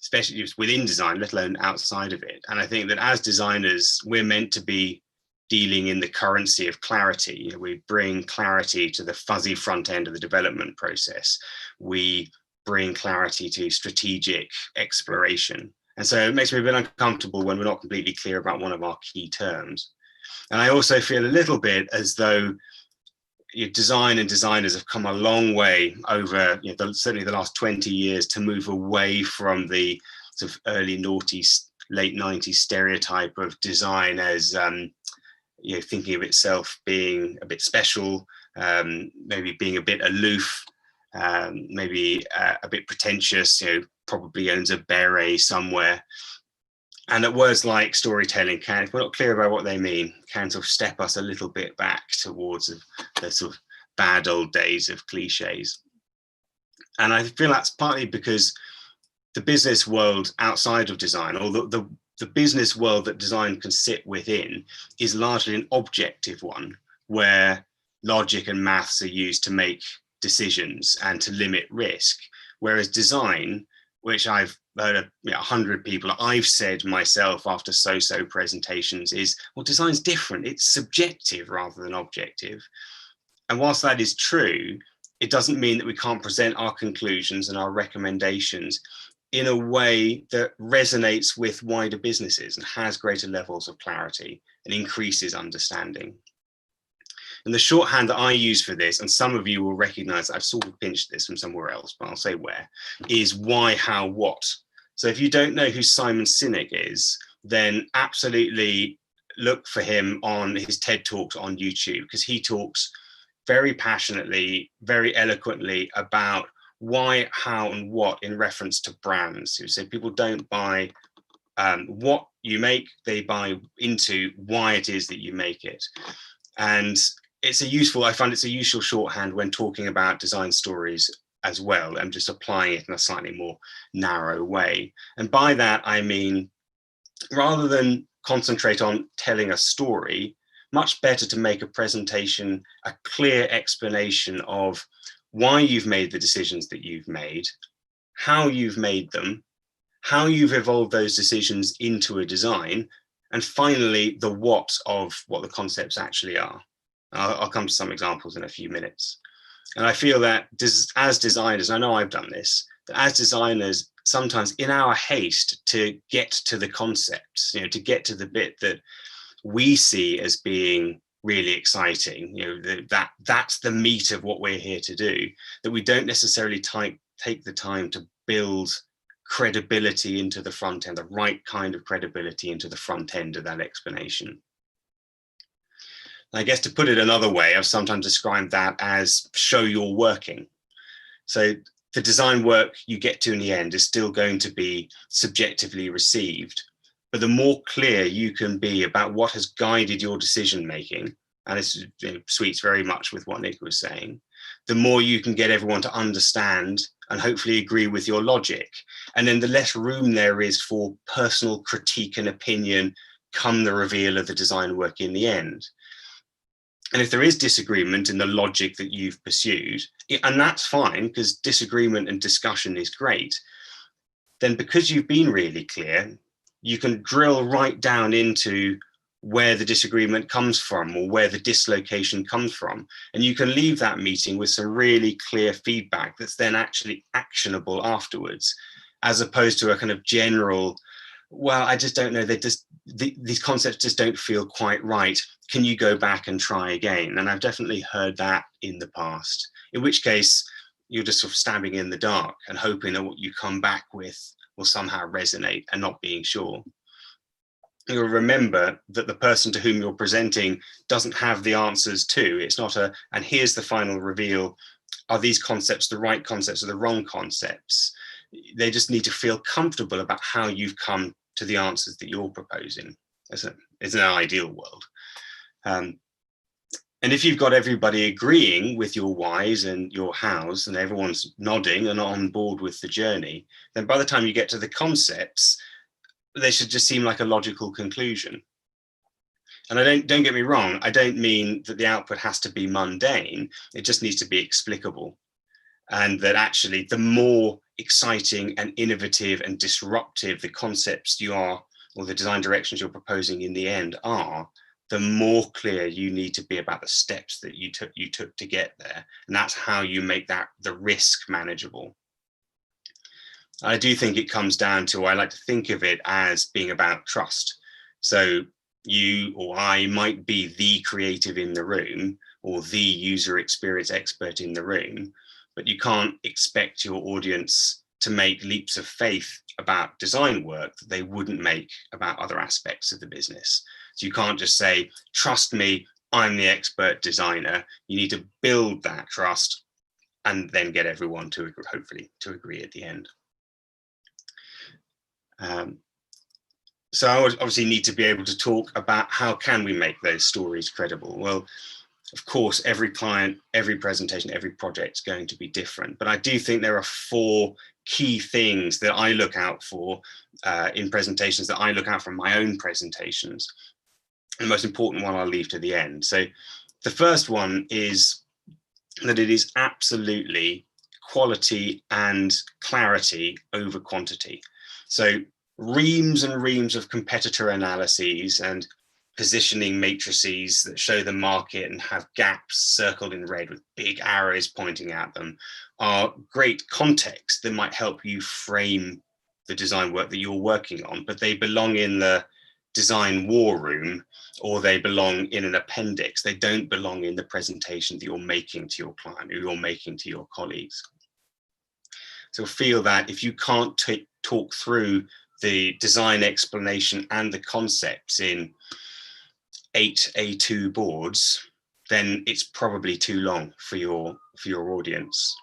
especially just within design, let alone outside of it. And I think that as designers, we're meant to be dealing in the currency of clarity. You know, we bring clarity to the fuzzy front end of the development process. We bring clarity to strategic exploration. And so it makes me a bit uncomfortable when we're not completely clear about one of our key terms. And I also feel a little bit as though design and designers have come a long way over, certainly the last 20 years, to move away from the sort of early noughties, late 90s stereotype of design as thinking of itself being a bit special, maybe being a bit aloof, maybe a bit pretentious, probably owns a beret somewhere. And that words like storytelling can, if we're not clear about what they mean, can sort of step us a little bit back towards the sort of bad old days of cliches. And I feel that's partly because the business world outside of design, or the business world that design can sit within, is largely an objective one, where logic and maths are used to make decisions and to limit risk. Whereas design, which I've heard 100 people, I've said myself after so-so presentations, is, well, design's different. It's subjective rather than objective. And whilst that is true, it doesn't mean that we can't present our conclusions and our recommendations in a way that resonates with wider businesses and has greater levels of clarity and increases understanding. And the shorthand that I use for this, and some of you will recognize I've sort of pinched this from somewhere else, but I'll say where, is why, how, what. So if you don't know who Simon Sinek is, then absolutely look for him on his TED Talks on YouTube, because he talks very passionately, very eloquently about why, how, and what in reference to brands. So people don't buy what you make, they buy into why it is that you make it. And I find it's a useful shorthand when talking about design stories as well, and just applying it in a slightly more narrow way. And by that, I mean, rather than concentrate on telling a story, much better to make a presentation, a clear explanation of why you've made the decisions that you've made, how you've made them, how you've evolved those decisions into a design, and finally, the what of what the concepts actually are. I'll come to some examples in a few minutes. And I feel that as designers, I know I've done this, that as designers, sometimes in our haste to get to the concepts, to get to the bit that we see as being really exciting, that's the meat of what we're here to do, that we don't necessarily take the time to build credibility into the front end, the right kind of credibility into the front end of that explanation. I guess to put it another way, I've sometimes described that as show you're working. So the design work you get to in the end is still going to be subjectively received, but the more clear you can be about what has guided your decision making, and this suits very much with what Nick was saying, the more you can get everyone to understand and hopefully agree with your logic. And then the less room there is for personal critique and opinion come the reveal of the design work in the end. And if there is disagreement in the logic that you've pursued, and that's fine, because disagreement and discussion is great, then because you've been really clear, you can drill right down into where the disagreement comes from or where the dislocation comes from. And you can leave that meeting with some really clear feedback that's then actually actionable afterwards, as opposed to a kind of general, well, I just don't know, these concepts just don't feel quite right. Can you go back and try again? And I've definitely heard that in the past, in which case you're just sort of stabbing in the dark and hoping that what you come back with will somehow resonate and not being sure. You'll remember that the person to whom you're presenting doesn't have the answers to. It's not and here's the final reveal. Are these concepts the right concepts or the wrong concepts? They just need to feel comfortable about how you've come to the answers that you're proposing. It's an ideal world. And if you've got everybody agreeing with your whys and your hows, and everyone's nodding and on board with the journey, then by the time you get to the concepts, they should just seem like a logical conclusion. And don't get me wrong, I don't mean that the output has to be mundane. It just needs to be explicable. And that actually the more exciting and innovative and disruptive the concepts you are, or the design directions you're proposing in the end are, the more clear you need to be about the steps that you took to get there. And that's how you make that the risk manageable. I do think it comes down to, I like to think of it as being about trust. So you or I might be the creative in the room or the user experience expert in the room, but you can't expect your audience to make leaps of faith about design work that they wouldn't make about other aspects of the business. So you can't just say, trust me, I'm the expert designer. You need to build that trust and then get everyone to agree, hopefully to agree at the end. So I obviously need to be able to talk about how can we make those stories credible. Well, of course, every client, every presentation, every project is going to be different. But I do think there are 4 key things that I look out for in presentations, that I look out for in my own presentations. And the most important one I'll leave to the end. So the first one is that it is absolutely quality and clarity over quantity. So reams and reams of competitor analyses and positioning matrices that show the market and have gaps circled in red with big arrows pointing at them are great context that might help you frame the design work that you're working on, but they belong in the design war room, or they belong in an appendix. They don't belong in the presentation that you're making to your client or you're making to your colleagues. So feel that if you can't talk through the design explanation and the concepts in 8 A2 boards, then it's probably too long for your audience.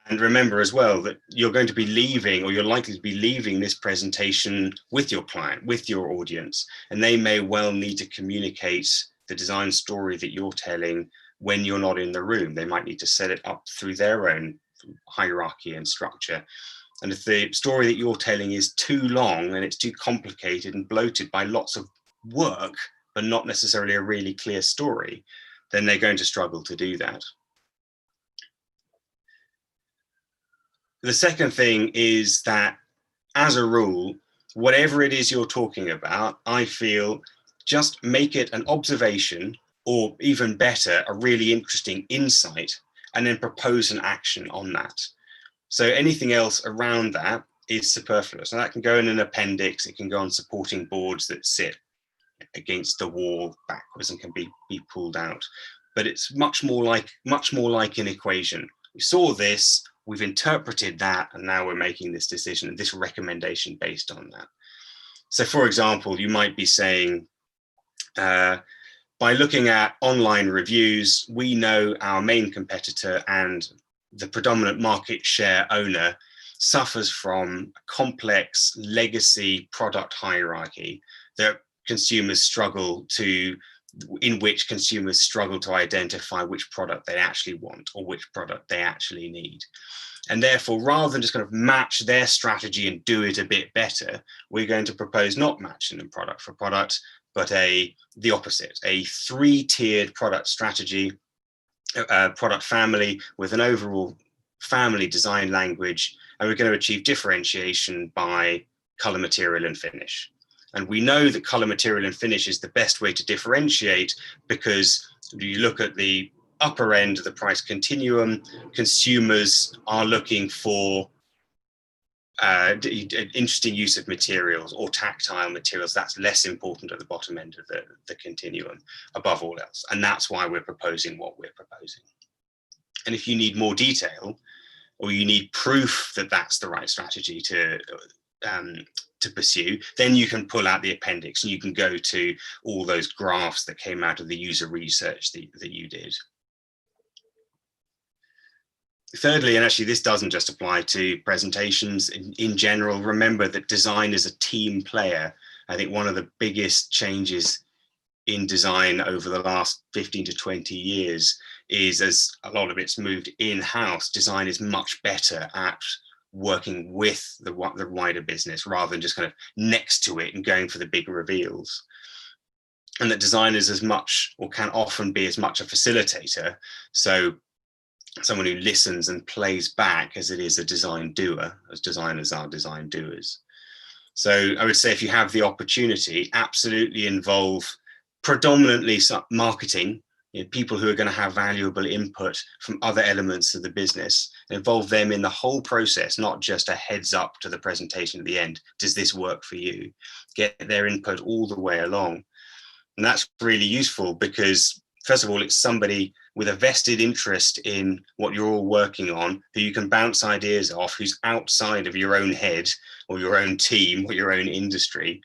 And remember as well that you're going to be leaving, or you're likely to be leaving this presentation with your client, with your audience, and they may well need to communicate the design story that you're telling when you're not in the room. They might need to set it up through their own hierarchy and structure. And if the story that you're telling is too long and it's too complicated and bloated by lots of work, but not necessarily a really clear story, then they're going to struggle to do that. The second thing is that, as a rule, whatever it is you're talking about, I feel just make it an observation, or even better, a really interesting insight, and then propose an action on that. So anything else around that is superfluous. And that can go in an appendix, it can go on supporting boards that sit against the wall backwards and can be pulled out. But it's much more like an equation. We saw this, we've interpreted that, and now we're making this decision and this recommendation based on that. So for example, you might be saying, by looking at online reviews, we know our main competitor and the predominant market share owner suffers from a complex legacy product hierarchy that consumers struggle to, in which consumers struggle to identify which product they actually want or which product they actually need. And therefore, rather than just kind of match their strategy and do it a bit better, we're going to propose not matching them product for product, but the opposite, a 3-tiered product strategy, product family with an overall family design language. And we're going to achieve differentiation by color, material, and finish. And we know that color, material, and finish is the best way to differentiate, because you look at the upper end of the price continuum, consumers are looking for interesting use of materials or tactile materials. That's less important at the bottom end of the continuum above all else. And that's why we're proposing what we're proposing. And if you need more detail, or you need proof that that's the right strategy to pursue, then you can pull out the appendix and you can go to all those graphs that came out of the user research that you did. Thirdly, and actually this doesn't just apply to presentations in general, remember that design is a team player. I think one of the biggest changes in design over the last 15 to 20 years is, as a lot of it's moved in-house, design is much better at working with the wider business rather than just kind of next to it and going for the big reveals. And that design is as much, or can often be as much, a facilitator, so someone who listens and plays back, as it is a design doer, as designers are design doers. So I would say, if you have the opportunity, absolutely involve predominantly marketing, people who are going to have valuable input from other elements of the business, involve them in the whole process, not just a heads up to the presentation at the end. Does this work for you? Get their input all the way along. And that's really useful because, first of all, it's somebody with a vested interest in what you're all working on, who you can bounce ideas off, who's outside of your own head or your own team or your own industry.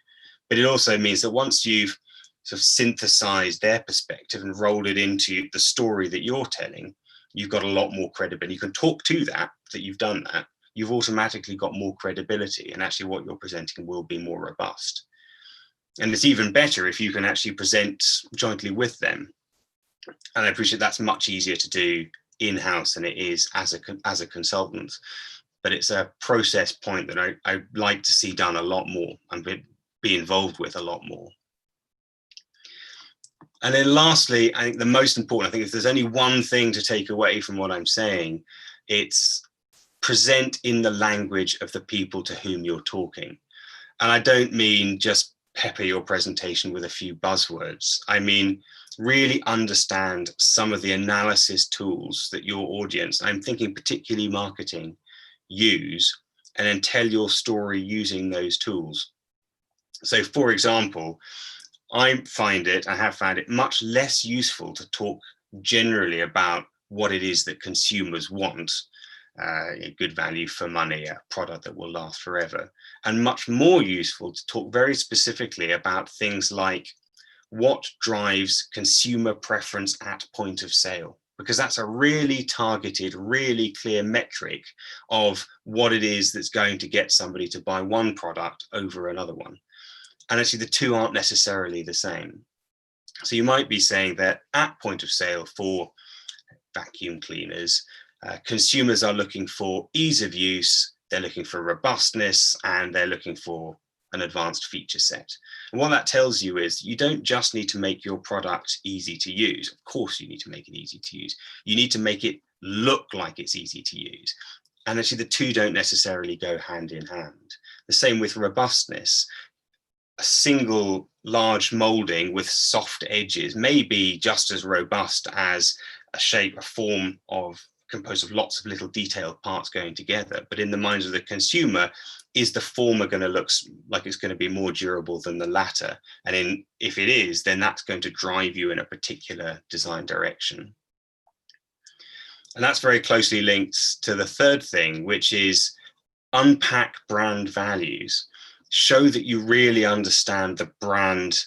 But it also means that once you've sort of synthesized their perspective and rolled it into the story that you're telling, you've got a lot more credibility. You can talk to that you've done that. You've automatically got more credibility, and actually what you're presenting will be more robust. And it's even better if you can actually present jointly with them. And I appreciate that's much easier to do in-house than it is as a consultant. But it's a process point that I like to see done a lot more and be involved with a lot more. And then lastly, I think the most important, I think if there's only one thing to take away from what I'm saying, it's present in the language of the people to whom you're talking. And I don't mean just pepper your presentation with a few buzzwords. I mean, really understand some of the analysis tools that your audience, I'm thinking particularly marketing, use, and then tell your story using those tools. So for example, I have found it much less useful to talk generally about what it is that consumers want, good value for money, a product that will last forever, and much more useful to talk very specifically about things like what drives consumer preference at point of sale, because that's a really targeted, really clear metric of what it is that's going to get somebody to buy one product over another one. And actually the two aren't necessarily the same. So you might be saying that at point of sale for vacuum cleaners, consumers are looking for ease of use, they're looking for robustness, and they're looking for an advanced feature set. And what that tells you is you don't just need to make your product easy to use. Of course you need to make it easy to use. You need to make it look like it's easy to use. And actually the two don't necessarily go hand in hand. The same with robustness. A single large molding with soft edges may be just as robust as a shape, a form composed of lots of little detailed parts going together. But in the minds of the consumer, is the former going to look like it's going to be more durable than the latter? And if it is, then that's going to drive you in a particular design direction. And that's very closely linked to the third thing, which is unpack brand values. Show that you really understand the brand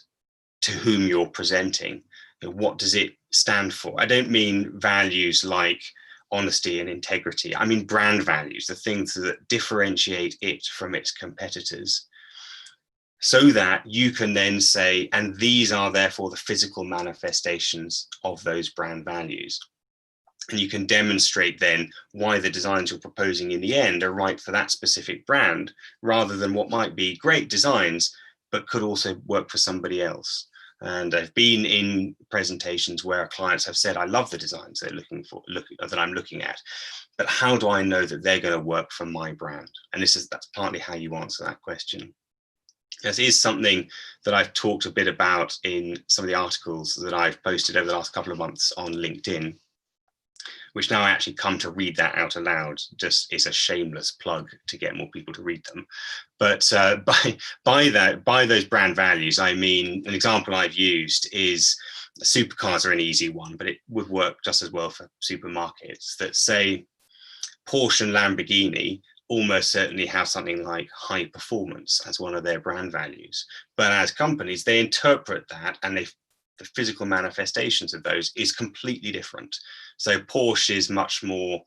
to whom you're presenting. What does it stand for? I don't mean values like honesty and integrity. I mean brand values, the things that differentiate it from its competitors, so that you can then say, and these are therefore the physical manifestations of those brand values. And you can demonstrate then why the designs you're proposing in the end are right for that specific brand, rather than what might be great designs, but could also work for somebody else. And I've been in presentations where clients have said, I love the designs they're that I'm looking at, but how do I know that they're going to work for my brand? And that's partly how you answer that question. This is something that I've talked a bit about in some of the articles that I've posted over the last couple of months on LinkedIn, which now I actually come to read that out aloud. Just it's a shameless plug to get more people to read them. But by those brand values, I mean, an example I've used is supercars are an easy one, but it would work just as well for supermarkets, that say Porsche and Lamborghini almost certainly have something like high performance as one of their brand values. But as companies, they interpret that, and the physical manifestations of those is completely different. So Porsche is much more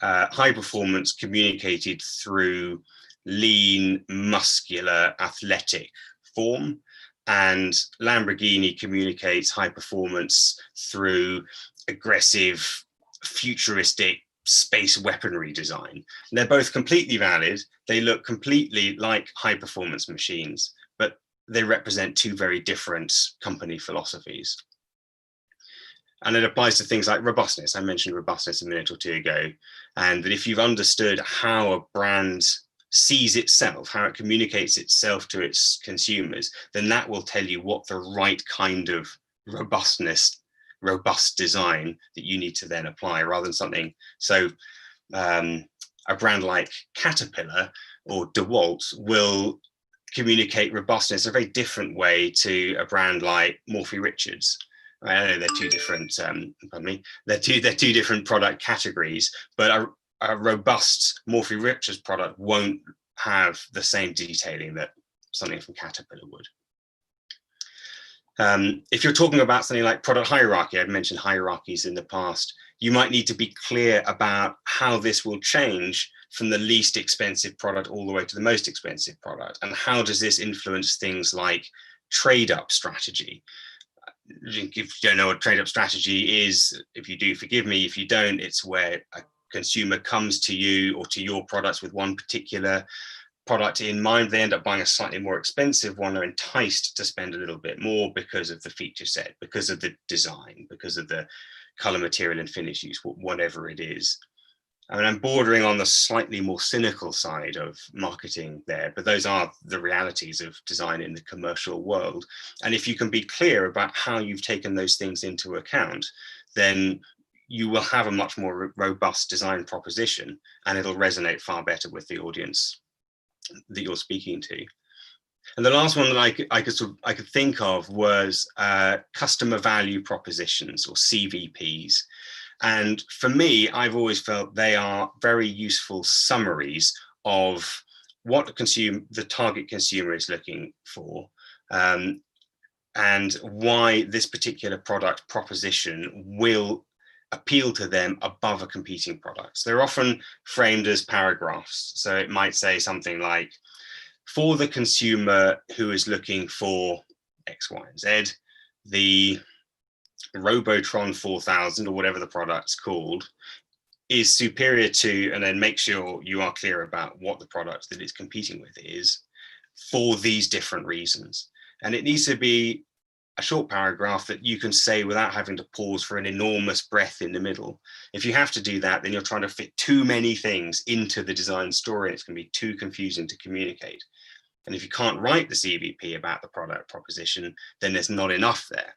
high performance communicated through lean, muscular, athletic form. and Lamborghini communicates high performance through aggressive, futuristic space weaponry design. They're both completely valid. They look completely like high performance machines, but they represent two very different company philosophies. And it applies to things like robustness. I mentioned robustness a minute or two ago. And that if you've understood how a brand sees itself, how it communicates itself to its consumers, then that will tell you what the right kind of robust design that you need to then apply, rather than something. So a brand like Caterpillar or DeWalt will communicate robustness in a very different way to a brand like Morphy Richards. I know they're two different, pardon me, they're two different product categories, but a robust Morphy Richards product won't have the same detailing that something from Caterpillar would. If you're talking about something like product hierarchy, I've mentioned hierarchies in the past, you might need to be clear about how this will change from the least expensive product all the way to the most expensive product. And how does this influence things like trade-up strategy? If you don't know what trade-up strategy is, if you do, forgive me. If you don't, it's where a consumer comes to you or to your products with one particular product in mind. They end up buying a slightly more expensive one. They're enticed to spend a little bit more because of the feature set, because of the design, because of the color, material, and finish use, whatever it is. I mean, I'm bordering on the slightly more cynical side of marketing there, but those are the realities of design in the commercial world. And if you can be clear about how you've taken those things into account, then you will have a much more robust design proposition, and it'll resonate far better with the audience that you're speaking to. And the last one that I could think of was customer value propositions, or CVPs. And for me, I've always felt they are very useful summaries of what the target consumer is looking for, and why this particular product proposition will appeal to them above a competing product. So they're often framed as paragraphs. So it might say something like, for the consumer who is looking for X, Y, and Z, the Robotron 4000, or whatever the product's called, is superior to, and then make sure you are clear about what the product that it's competing with is, for these different reasons. And it needs to be a short paragraph that you can say without having to pause for an enormous breath in the middle. If you have to do that, then you're trying to fit too many things into the design story. It's going to be too confusing to communicate. And if you can't write the CVP about the product proposition, then there's not enough there.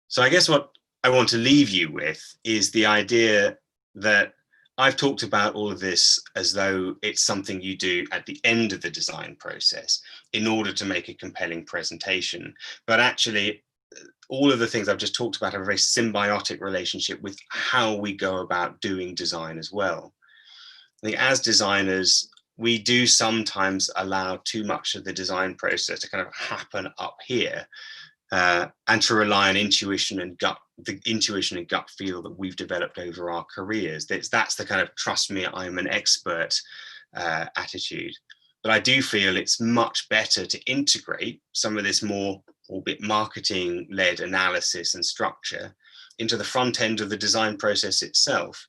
So I guess what I want to leave you with is the idea that I've talked about all of this as though it's something you do at the end of the design process in order to make a compelling presentation. But actually, all of the things I've just talked about have a very symbiotic relationship with how we go about doing design as well. I think as designers, we do sometimes allow too much of the design process to kind of happen up here, and to rely on intuition and gut feel that we've developed over our careers. That's the kind of trust me, I'm an expert attitude. But I do feel it's much better to integrate some of this more albeit marketing-led analysis and structure into the front end of the design process itself.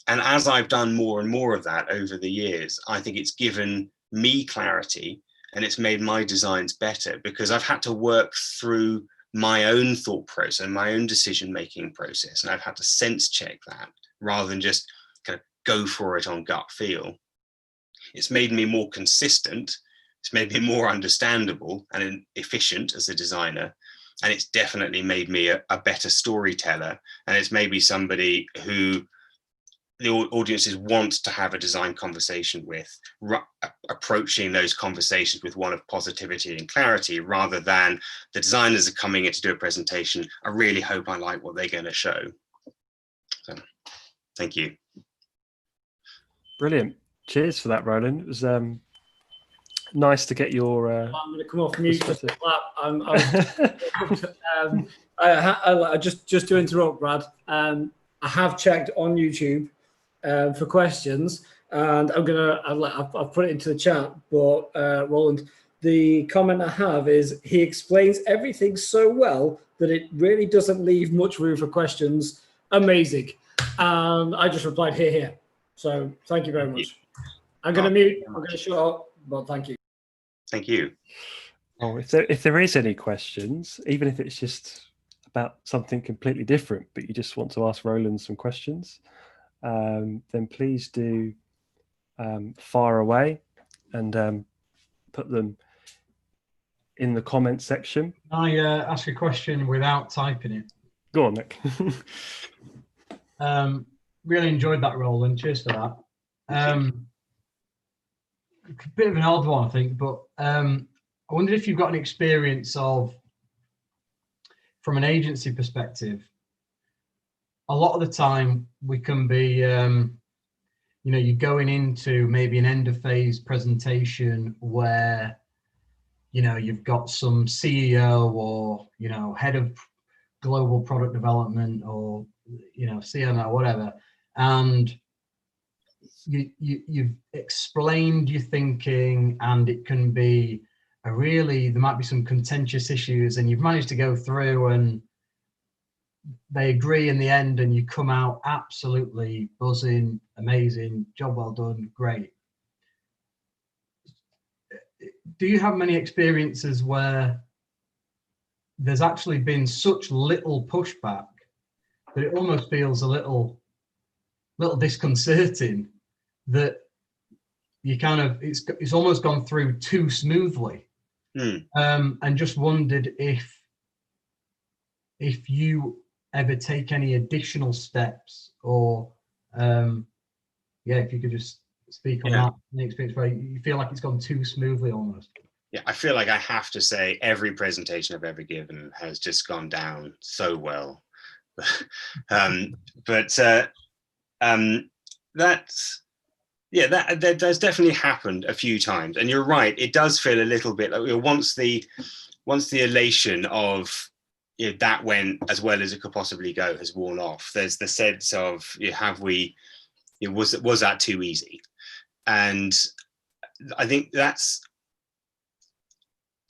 And as I've done more and more of that over the years, I think it's given me clarity, and it's made my designs better, because I've had to work through my own thought process and my own decision-making process. And I've had to sense check that rather than just kind of go for it on gut feel. It's made me more consistent. It's made me more understandable and efficient as a designer. And it's definitely made me a better storyteller. And it's made me somebody who the audiences want to have a design conversation with, approaching those conversations with one of positivity and clarity, rather than the designers are coming in to do a presentation. I really hope I like what they're going to show. So, thank you. Brilliant. Cheers for that, Roland. It was nice to get your. I'm going to come off mute. Just to interrupt, Brad. I have checked on YouTube for questions, and I've put it into the chat. But Roland, the comment I have is he explains everything so well that it really doesn't leave much room for questions. Amazing. And I just replied, here. So thank you very much. I'm going to mute. I'm going to shut up, but thank you. Thank you. Oh, if there is any questions, even if it's just about something completely different, but you just want to ask Roland some questions, then please do fire away and put them in the comments section. I ask a question without typing it. Go on, Nick. Really enjoyed that, Roland. Cheers for that. A bit of an odd one, I think, but I wondered if you've got an experience of, from an agency perspective, a lot of the time we can be, you're going into maybe an end of phase presentation where, you've got some CEO or, head of global product development or, CMO, whatever, and you've explained your thinking, and it can be there might be some contentious issues, and you've managed to go through and they agree in the end, and you come out absolutely buzzing, amazing, job well done, great. Do you have many experiences where there's actually been such little pushback that it almost feels a little disconcerting, that you kind of it's almost gone through too smoothly? And just wondered if you ever take any additional steps, or if you could just speak on that, the experience where you feel like it's gone too smoothly almost. Yeah, I feel like I have to say every presentation I've ever given has just gone down so well. That's that's definitely happened a few times, and you're right, it does feel a little bit like once the elation of that went as well as it could possibly go has worn off, there's the sense of was that too easy? And I think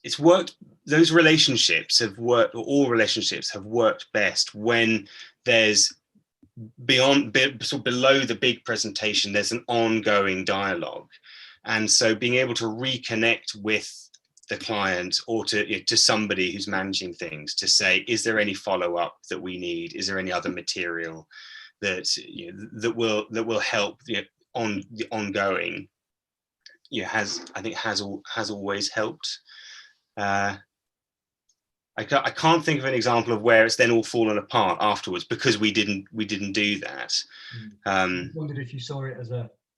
it's worked. Those relationships have worked, or all relationships have worked best when there's below the big presentation, there's an ongoing dialogue. And so being able to reconnect with the client or to somebody who's managing things to say, is there any follow-up that we need? Is there any other material that will help on the ongoing? Has always helped. I can't think of an example of where it's then all fallen apart afterwards because we didn't do that. I wondered if you saw it as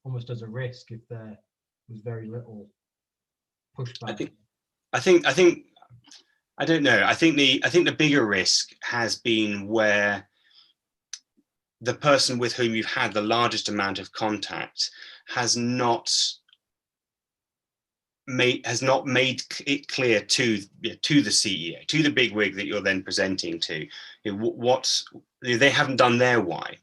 almost as a risk, if there was very little pushback. I don't know. I think the bigger risk has been where the person with whom you've had the largest amount of contact has not made it clear to the CEO, to the bigwig that you're then presenting to, what they haven't done their why.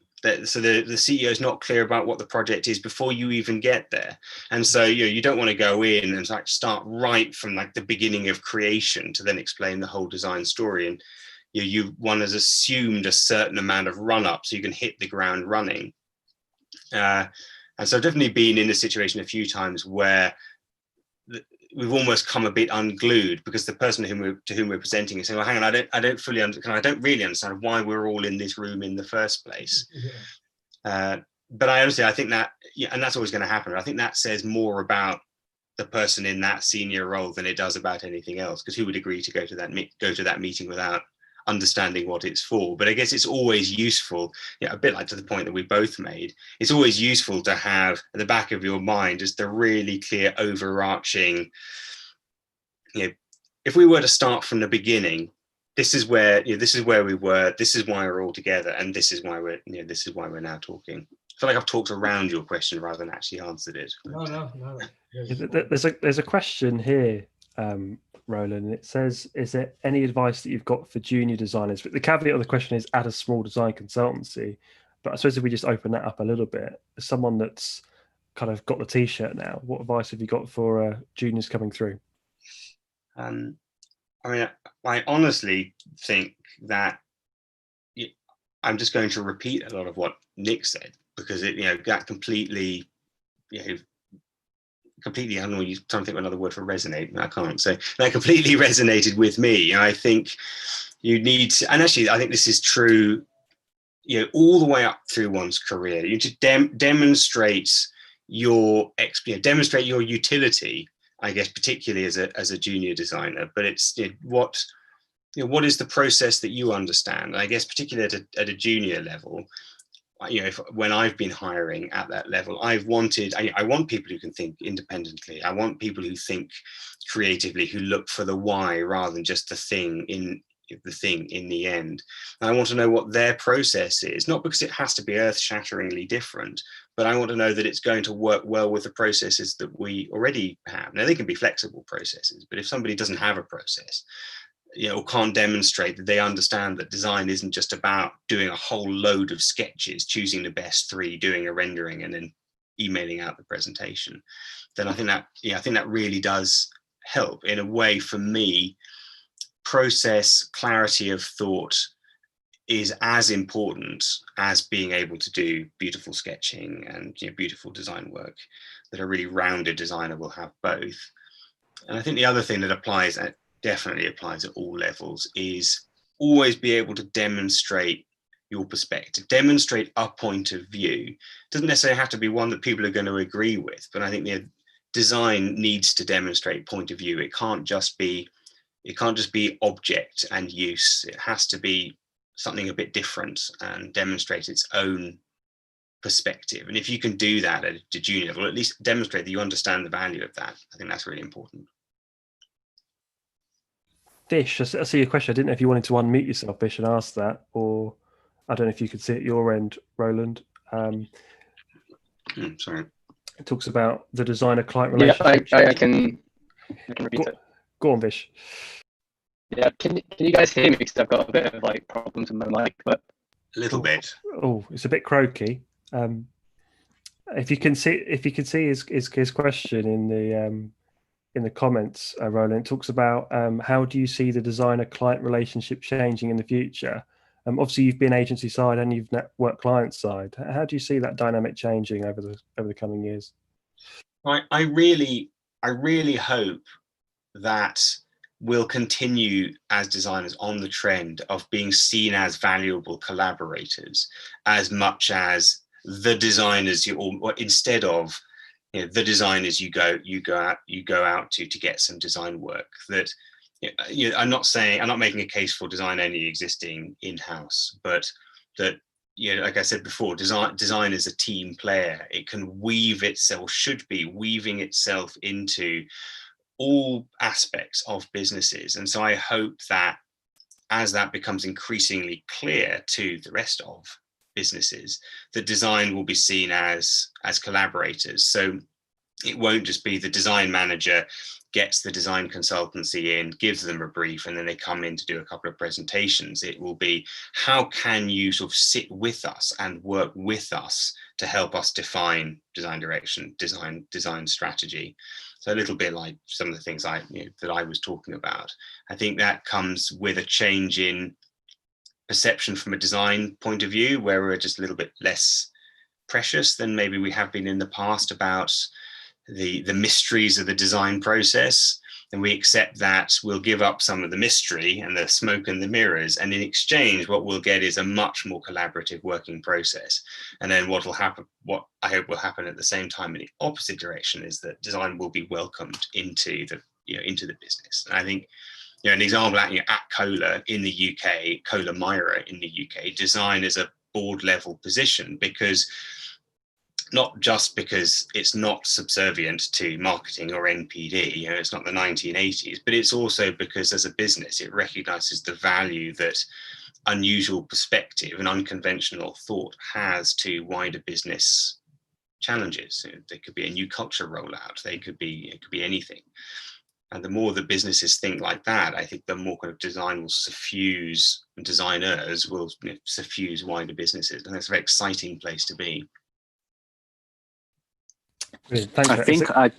So the CEO is not clear about what the project is before you even get there, and so you don't want to go in and start right from the beginning of creation to then explain the whole design story. And one has assumed a certain amount of run up so you can hit the ground running. And so I've definitely been in a situation a few times where we've almost come a bit unglued because the person to whom we're presenting is saying, well, hang on, I don't really understand why we're all in this room in the first place. But I think that, and that's always going to happen. I think that says more about the person in that senior role than it does about anything else, because who would agree to go to that meeting without understanding what it's for? But I guess it's always useful, a bit like to the point that we both made, it's always useful to have at the back of your mind just the really clear overarching, if we were to start from the beginning, this is where we were, this is why we're all together, and this is why we're now talking. I feel like I've talked around your question rather than actually answered it. No. There's a question here, Roland. It says, is there any advice that you've got for junior designers? But the caveat of the question is at a small design consultancy. But I suppose if we just open that up a little bit, as someone that's kind of got the t-shirt now, what advice have you got for juniors coming through? I mean, I honestly think that I'm just going to repeat a lot of what Nick said, because it, that completely, completely, I don't know, you're trying to think of another word for resonate. I can't. So that completely resonated with me. And I think you need to, and actually, I think this is true, all the way up through one's career. You need to demonstrate demonstrate your utility, I guess, particularly as a junior designer. But it's what is the process that you understand? I guess particularly at a junior level, when I've been hiring at that level, I want people who can think independently. I want people who think creatively, who look for the why rather than just the thing in the end. And I want to know what their process is, not because it has to be earth-shatteringly different, but I want to know that it's going to work well with the processes that we already have. Now, they can be flexible processes, but if somebody doesn't have a process, or can't demonstrate that they understand that design isn't just about doing a whole load of sketches, choosing the best 3, doing a rendering, and then emailing out the presentation, then I think that really does help. In a way, for me, process, clarity of thought is as important as being able to do beautiful sketching and beautiful design work. That a really rounded designer will have both. And I think the other thing that definitely applies at all levels is always be able to demonstrate your perspective, demonstrate a point of view. It doesn't necessarily have to be one that people are going to agree with, but I think the design needs to demonstrate point of view. It can't just be object and use. It has to be something a bit different and demonstrate its own perspective. And if you can do that at a junior level, at least demonstrate that you understand the value of that, I think that's really important. Bish, I see your question. I didn't know if you wanted to unmute yourself, Bish, and ask that, or I don't know if you could see at your end, Roland. Sorry. It talks about the designer-client relationship. Yeah, I can repeat it. Go on, Bish. Yeah, can you guys hear me? Because I've got a bit of problems with my mic, but a little bit. Oh, it's a bit croaky. If you can see his question in the comments, Roland, it talks about how do you see the designer-client relationship changing in the future? Obviously, you've been agency side and you've worked client side. How do you see that dynamic changing over the coming years? I really hope that we'll continue as designers on the trend of being seen as valuable collaborators, as much as the designers or instead of the designers you go out to get some design work. That I'm not making a case for design only existing in-house, but that like I said before, design is a team player. It can should be weaving itself into all aspects of businesses. And so I hope that as that becomes increasingly clear to the rest of businesses, that design will be seen as collaborators. So it won't just be the design manager gets the design consultancy in, gives them a brief, and then they come in to do a couple of presentations. It will be, how can you sort of sit with us and work with us to help us define design direction, design strategy? So a little bit like some of the things that I was talking about. I think that comes with a change in perception from a design point of view, where we're just a little bit less precious than maybe we have been in the past about the mysteries of the design process. And we accept that we'll give up some of the mystery and the smoke and the mirrors, and in exchange what we'll get is a much more collaborative working process. And then what I hope will happen at the same time in the opposite direction is that design will be welcomed into the business. And I think an example at Kohler in the UK, Kohler Myra in the UK, design is a board level position, because not just because it's not subservient to marketing or NPD, it's not the 1980s, but it's also because as a business, it recognizes the value that unusual perspective and unconventional thought has to wider business challenges. There could be a new culture rollout, it could be anything. And the more the businesses think like that, I think the more kind of design will suffuse, and designers will suffuse wider businesses. And that's a very exciting place to be. Brilliant. Thanks.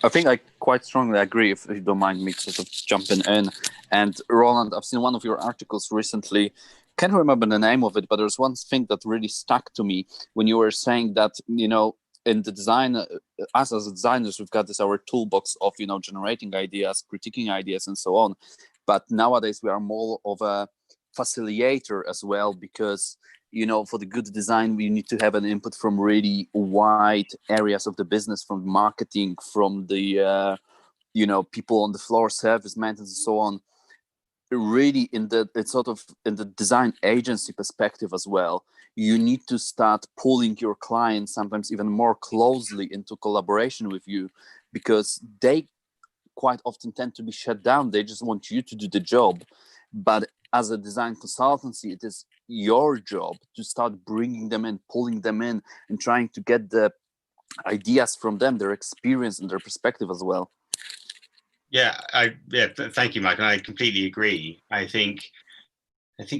I think I quite strongly agree, if you don't mind me sort of jumping in. And Roland, I've seen one of your articles recently. Can't remember the name of it, but there's one thing that really stuck to me when you were saying that, in the design, us as designers, we've got this our toolbox of, generating ideas, critiquing ideas, and so on. But nowadays we are more of a facilitator as well, because for the good design, we need to have an input from really wide areas of the business, from marketing, from the people on the floor, service, maintenance, and so on. Really, it's sort of in the design agency perspective as well. You need to start pulling your clients sometimes even more closely into collaboration with you, because they quite often tend to be shut down. They just want you to do the job. But as a design consultancy, it is your job to start bringing them in, pulling them in, and trying to get the ideas from them, their experience and their perspective as well. Thank you, Mike. And I completely agree. I think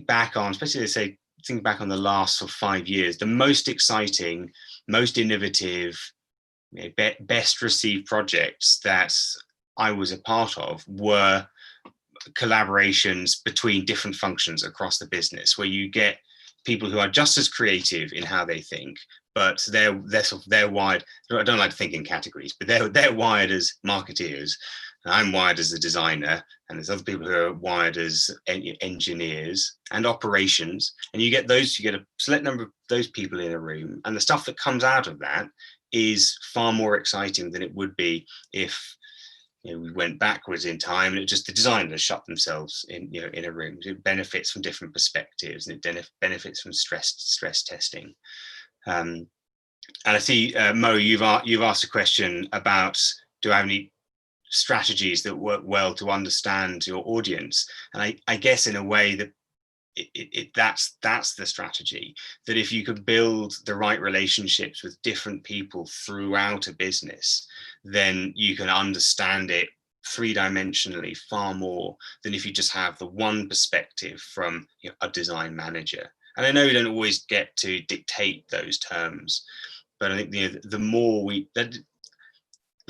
back on, especially think back on the last sort of 5 years, the most exciting, most innovative, best received projects that I was a part of were collaborations between different functions across the business, where you get people who are just as creative in how they think, but they're wired. I don't like to think in categories, but they're wired as marketeers. I'm wired as a designer, and there's other people who are wired as engineers and operations. And you get a select number of those people in a room, and the stuff that comes out of that is far more exciting than it would be if we went backwards in time and the designers shut themselves in a room. It benefits from different perspectives, and it benefits from stress testing. And I see, Mo, you've asked a question about, do I have any strategies that work well to understand your audience? And I guess in a way that that's the strategy, that if you could build the right relationships with different people throughout a business, then you can understand it three-dimensionally far more than if you just have the one perspective from a design manager. And I know we don't always get to dictate those terms, but I think the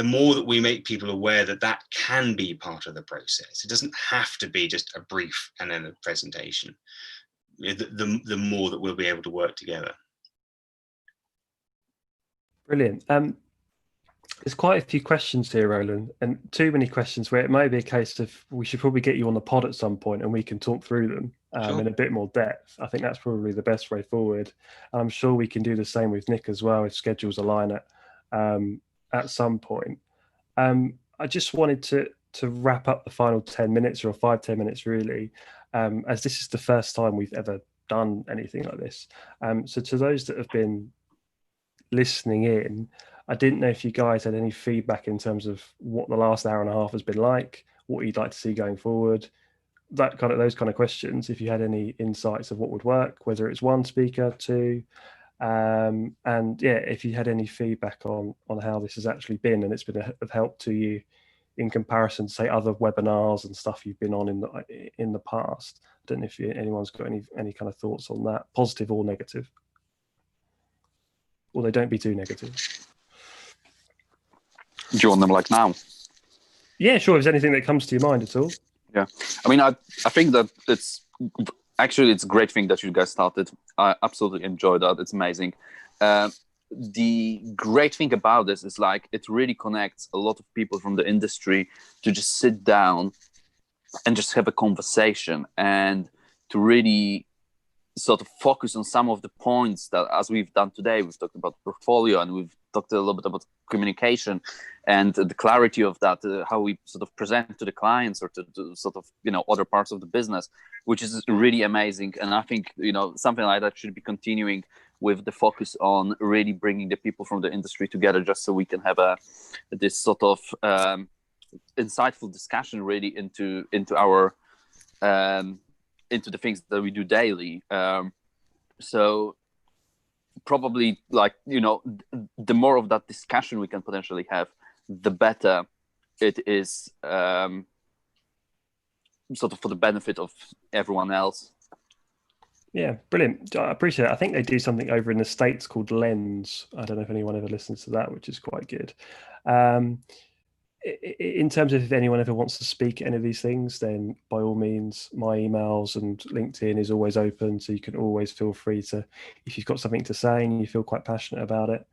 more that we make people aware that can be part of the process, it doesn't have to be just a brief and then a presentation, the more that we'll be able to work together. Brilliant. There's quite a few questions here, Roland, and too many questions where it may be a case of we should probably get you on the pod at some point and we can talk through them Sure. in a bit more depth. I think that's probably the best way forward. I'm sure we can do the same with Nick as well if schedules align at some point. I just wanted to wrap up the final 10 minutes or 5-10 minutes really, as this is the first time we've ever done anything like this. So to those that have been listening in, I didn't know if you guys had any feedback in terms of what the last hour and a half has been like, what you'd like to see going forward, those kind of questions. If you had any insights of what would work, whether it's one speaker, two, and if you had any feedback on how this has actually been and it's been of help to you in comparison to say other webinars and stuff you've been on in the past. I don't know if anyone's got any kind of thoughts on that, positive or negative. Or they don't be too negative. Do you want them like now? Yeah, sure. If there's anything that comes to your mind at all. Yeah, I mean, I think that it's a great thing that you guys started. I absolutely enjoy that. It's amazing. The great thing about this is it really connects a lot of people from the industry to just sit down and just have a conversation and to really sort of focus on some of the points that, as we've done today, we've talked about portfolio and we've talked a little bit about communication and the clarity of that, how we sort of present to the clients or to sort of, other parts of the business, which is really amazing. And I think, something like that should be continuing with the focus on really bringing the people from the industry together, just so we can have this sort of insightful discussion really into our into the things that we do daily. So probably the more of that discussion we can potentially have, the better it is, sort of for the benefit of everyone else. Yeah, brilliant. I appreciate it. I think they do something over in the States called Lens. I don't know if anyone ever listens to that, which is quite good. in terms of if anyone ever wants to speak at any of these things, then by all means, my emails and LinkedIn is always open. So you can always feel free to, if you've got something to say and you feel quite passionate about it,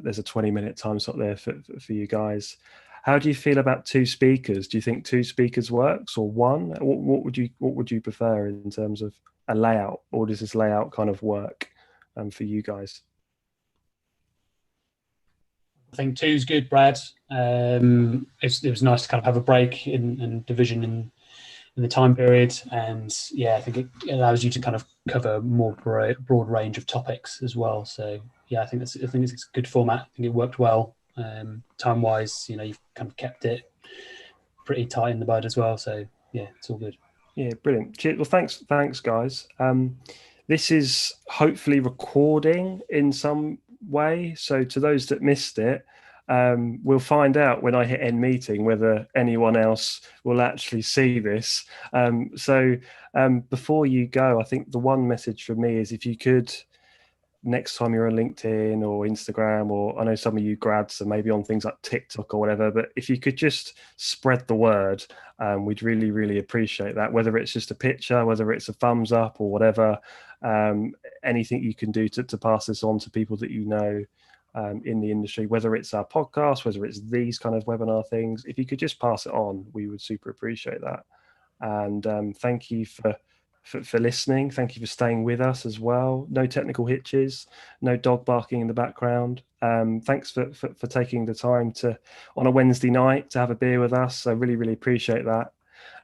there's a 20-minute time slot there for you guys. How do you feel about 2 speakers? Do you think 2 speakers works, or one? What would you prefer in terms of a layout, or does this layout kind of work for you guys? I think 2 is good, Brad. It was nice to kind of have a break in division in the time period, and yeah, I think it allows you to kind of cover a more broad range of topics as well. So yeah, I think it's a good format. I think it worked well. Time wise, you've kind of kept it pretty tight in the bud as well. So yeah, it's all good. Yeah, brilliant. Cheers. Well, thanks, guys. This is hopefully recording in some way. So to those that missed it, we'll find out when I hit end meeting whether anyone else will actually see this. So before you go, I think the one message for me is, if you could, next time you're on LinkedIn or Instagram, or I know some of you grads are maybe on things like TikTok or whatever, but if you could just spread the word, we'd really, really appreciate that. Whether it's just a picture, whether it's a thumbs up or whatever, anything you can do to pass this on to people that you know in the industry, whether it's our podcast, whether it's these kind of webinar things, if you could just pass it on, we would super appreciate that. And thank you for listening. Thank you for staying with us as well. No technical hitches, no dog barking in the background. Thanks for taking the time to, on a Wednesday night, to have a beer with us. I really, really appreciate that.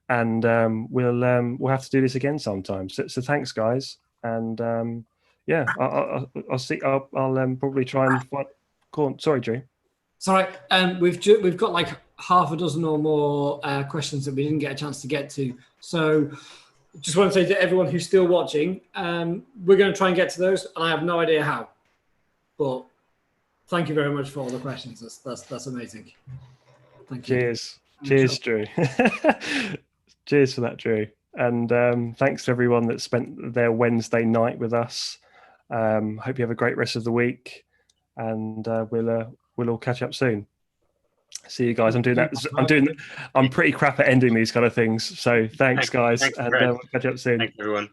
And we'll have to do this again sometime. So thanks, guys. And yeah, I'll see. I'll probably try and find. Go on. Sorry, Drew. Sorry, we've got like half a dozen or more questions that we didn't get a chance to get to. So just want to say to everyone who's still watching, we're going to try and get to those. And I have no idea how, but thank you very much for all the questions. That's amazing. Thank you. Cheers, Drew. Cheers for that, Drew. And thanks to everyone that spent their Wednesday night with us. Hope you have a great rest of the week, and we'll all catch up soon. See you guys. I'm pretty crap at ending these kind of things. So thanks guys, and we'll catch up soon. Thanks everyone.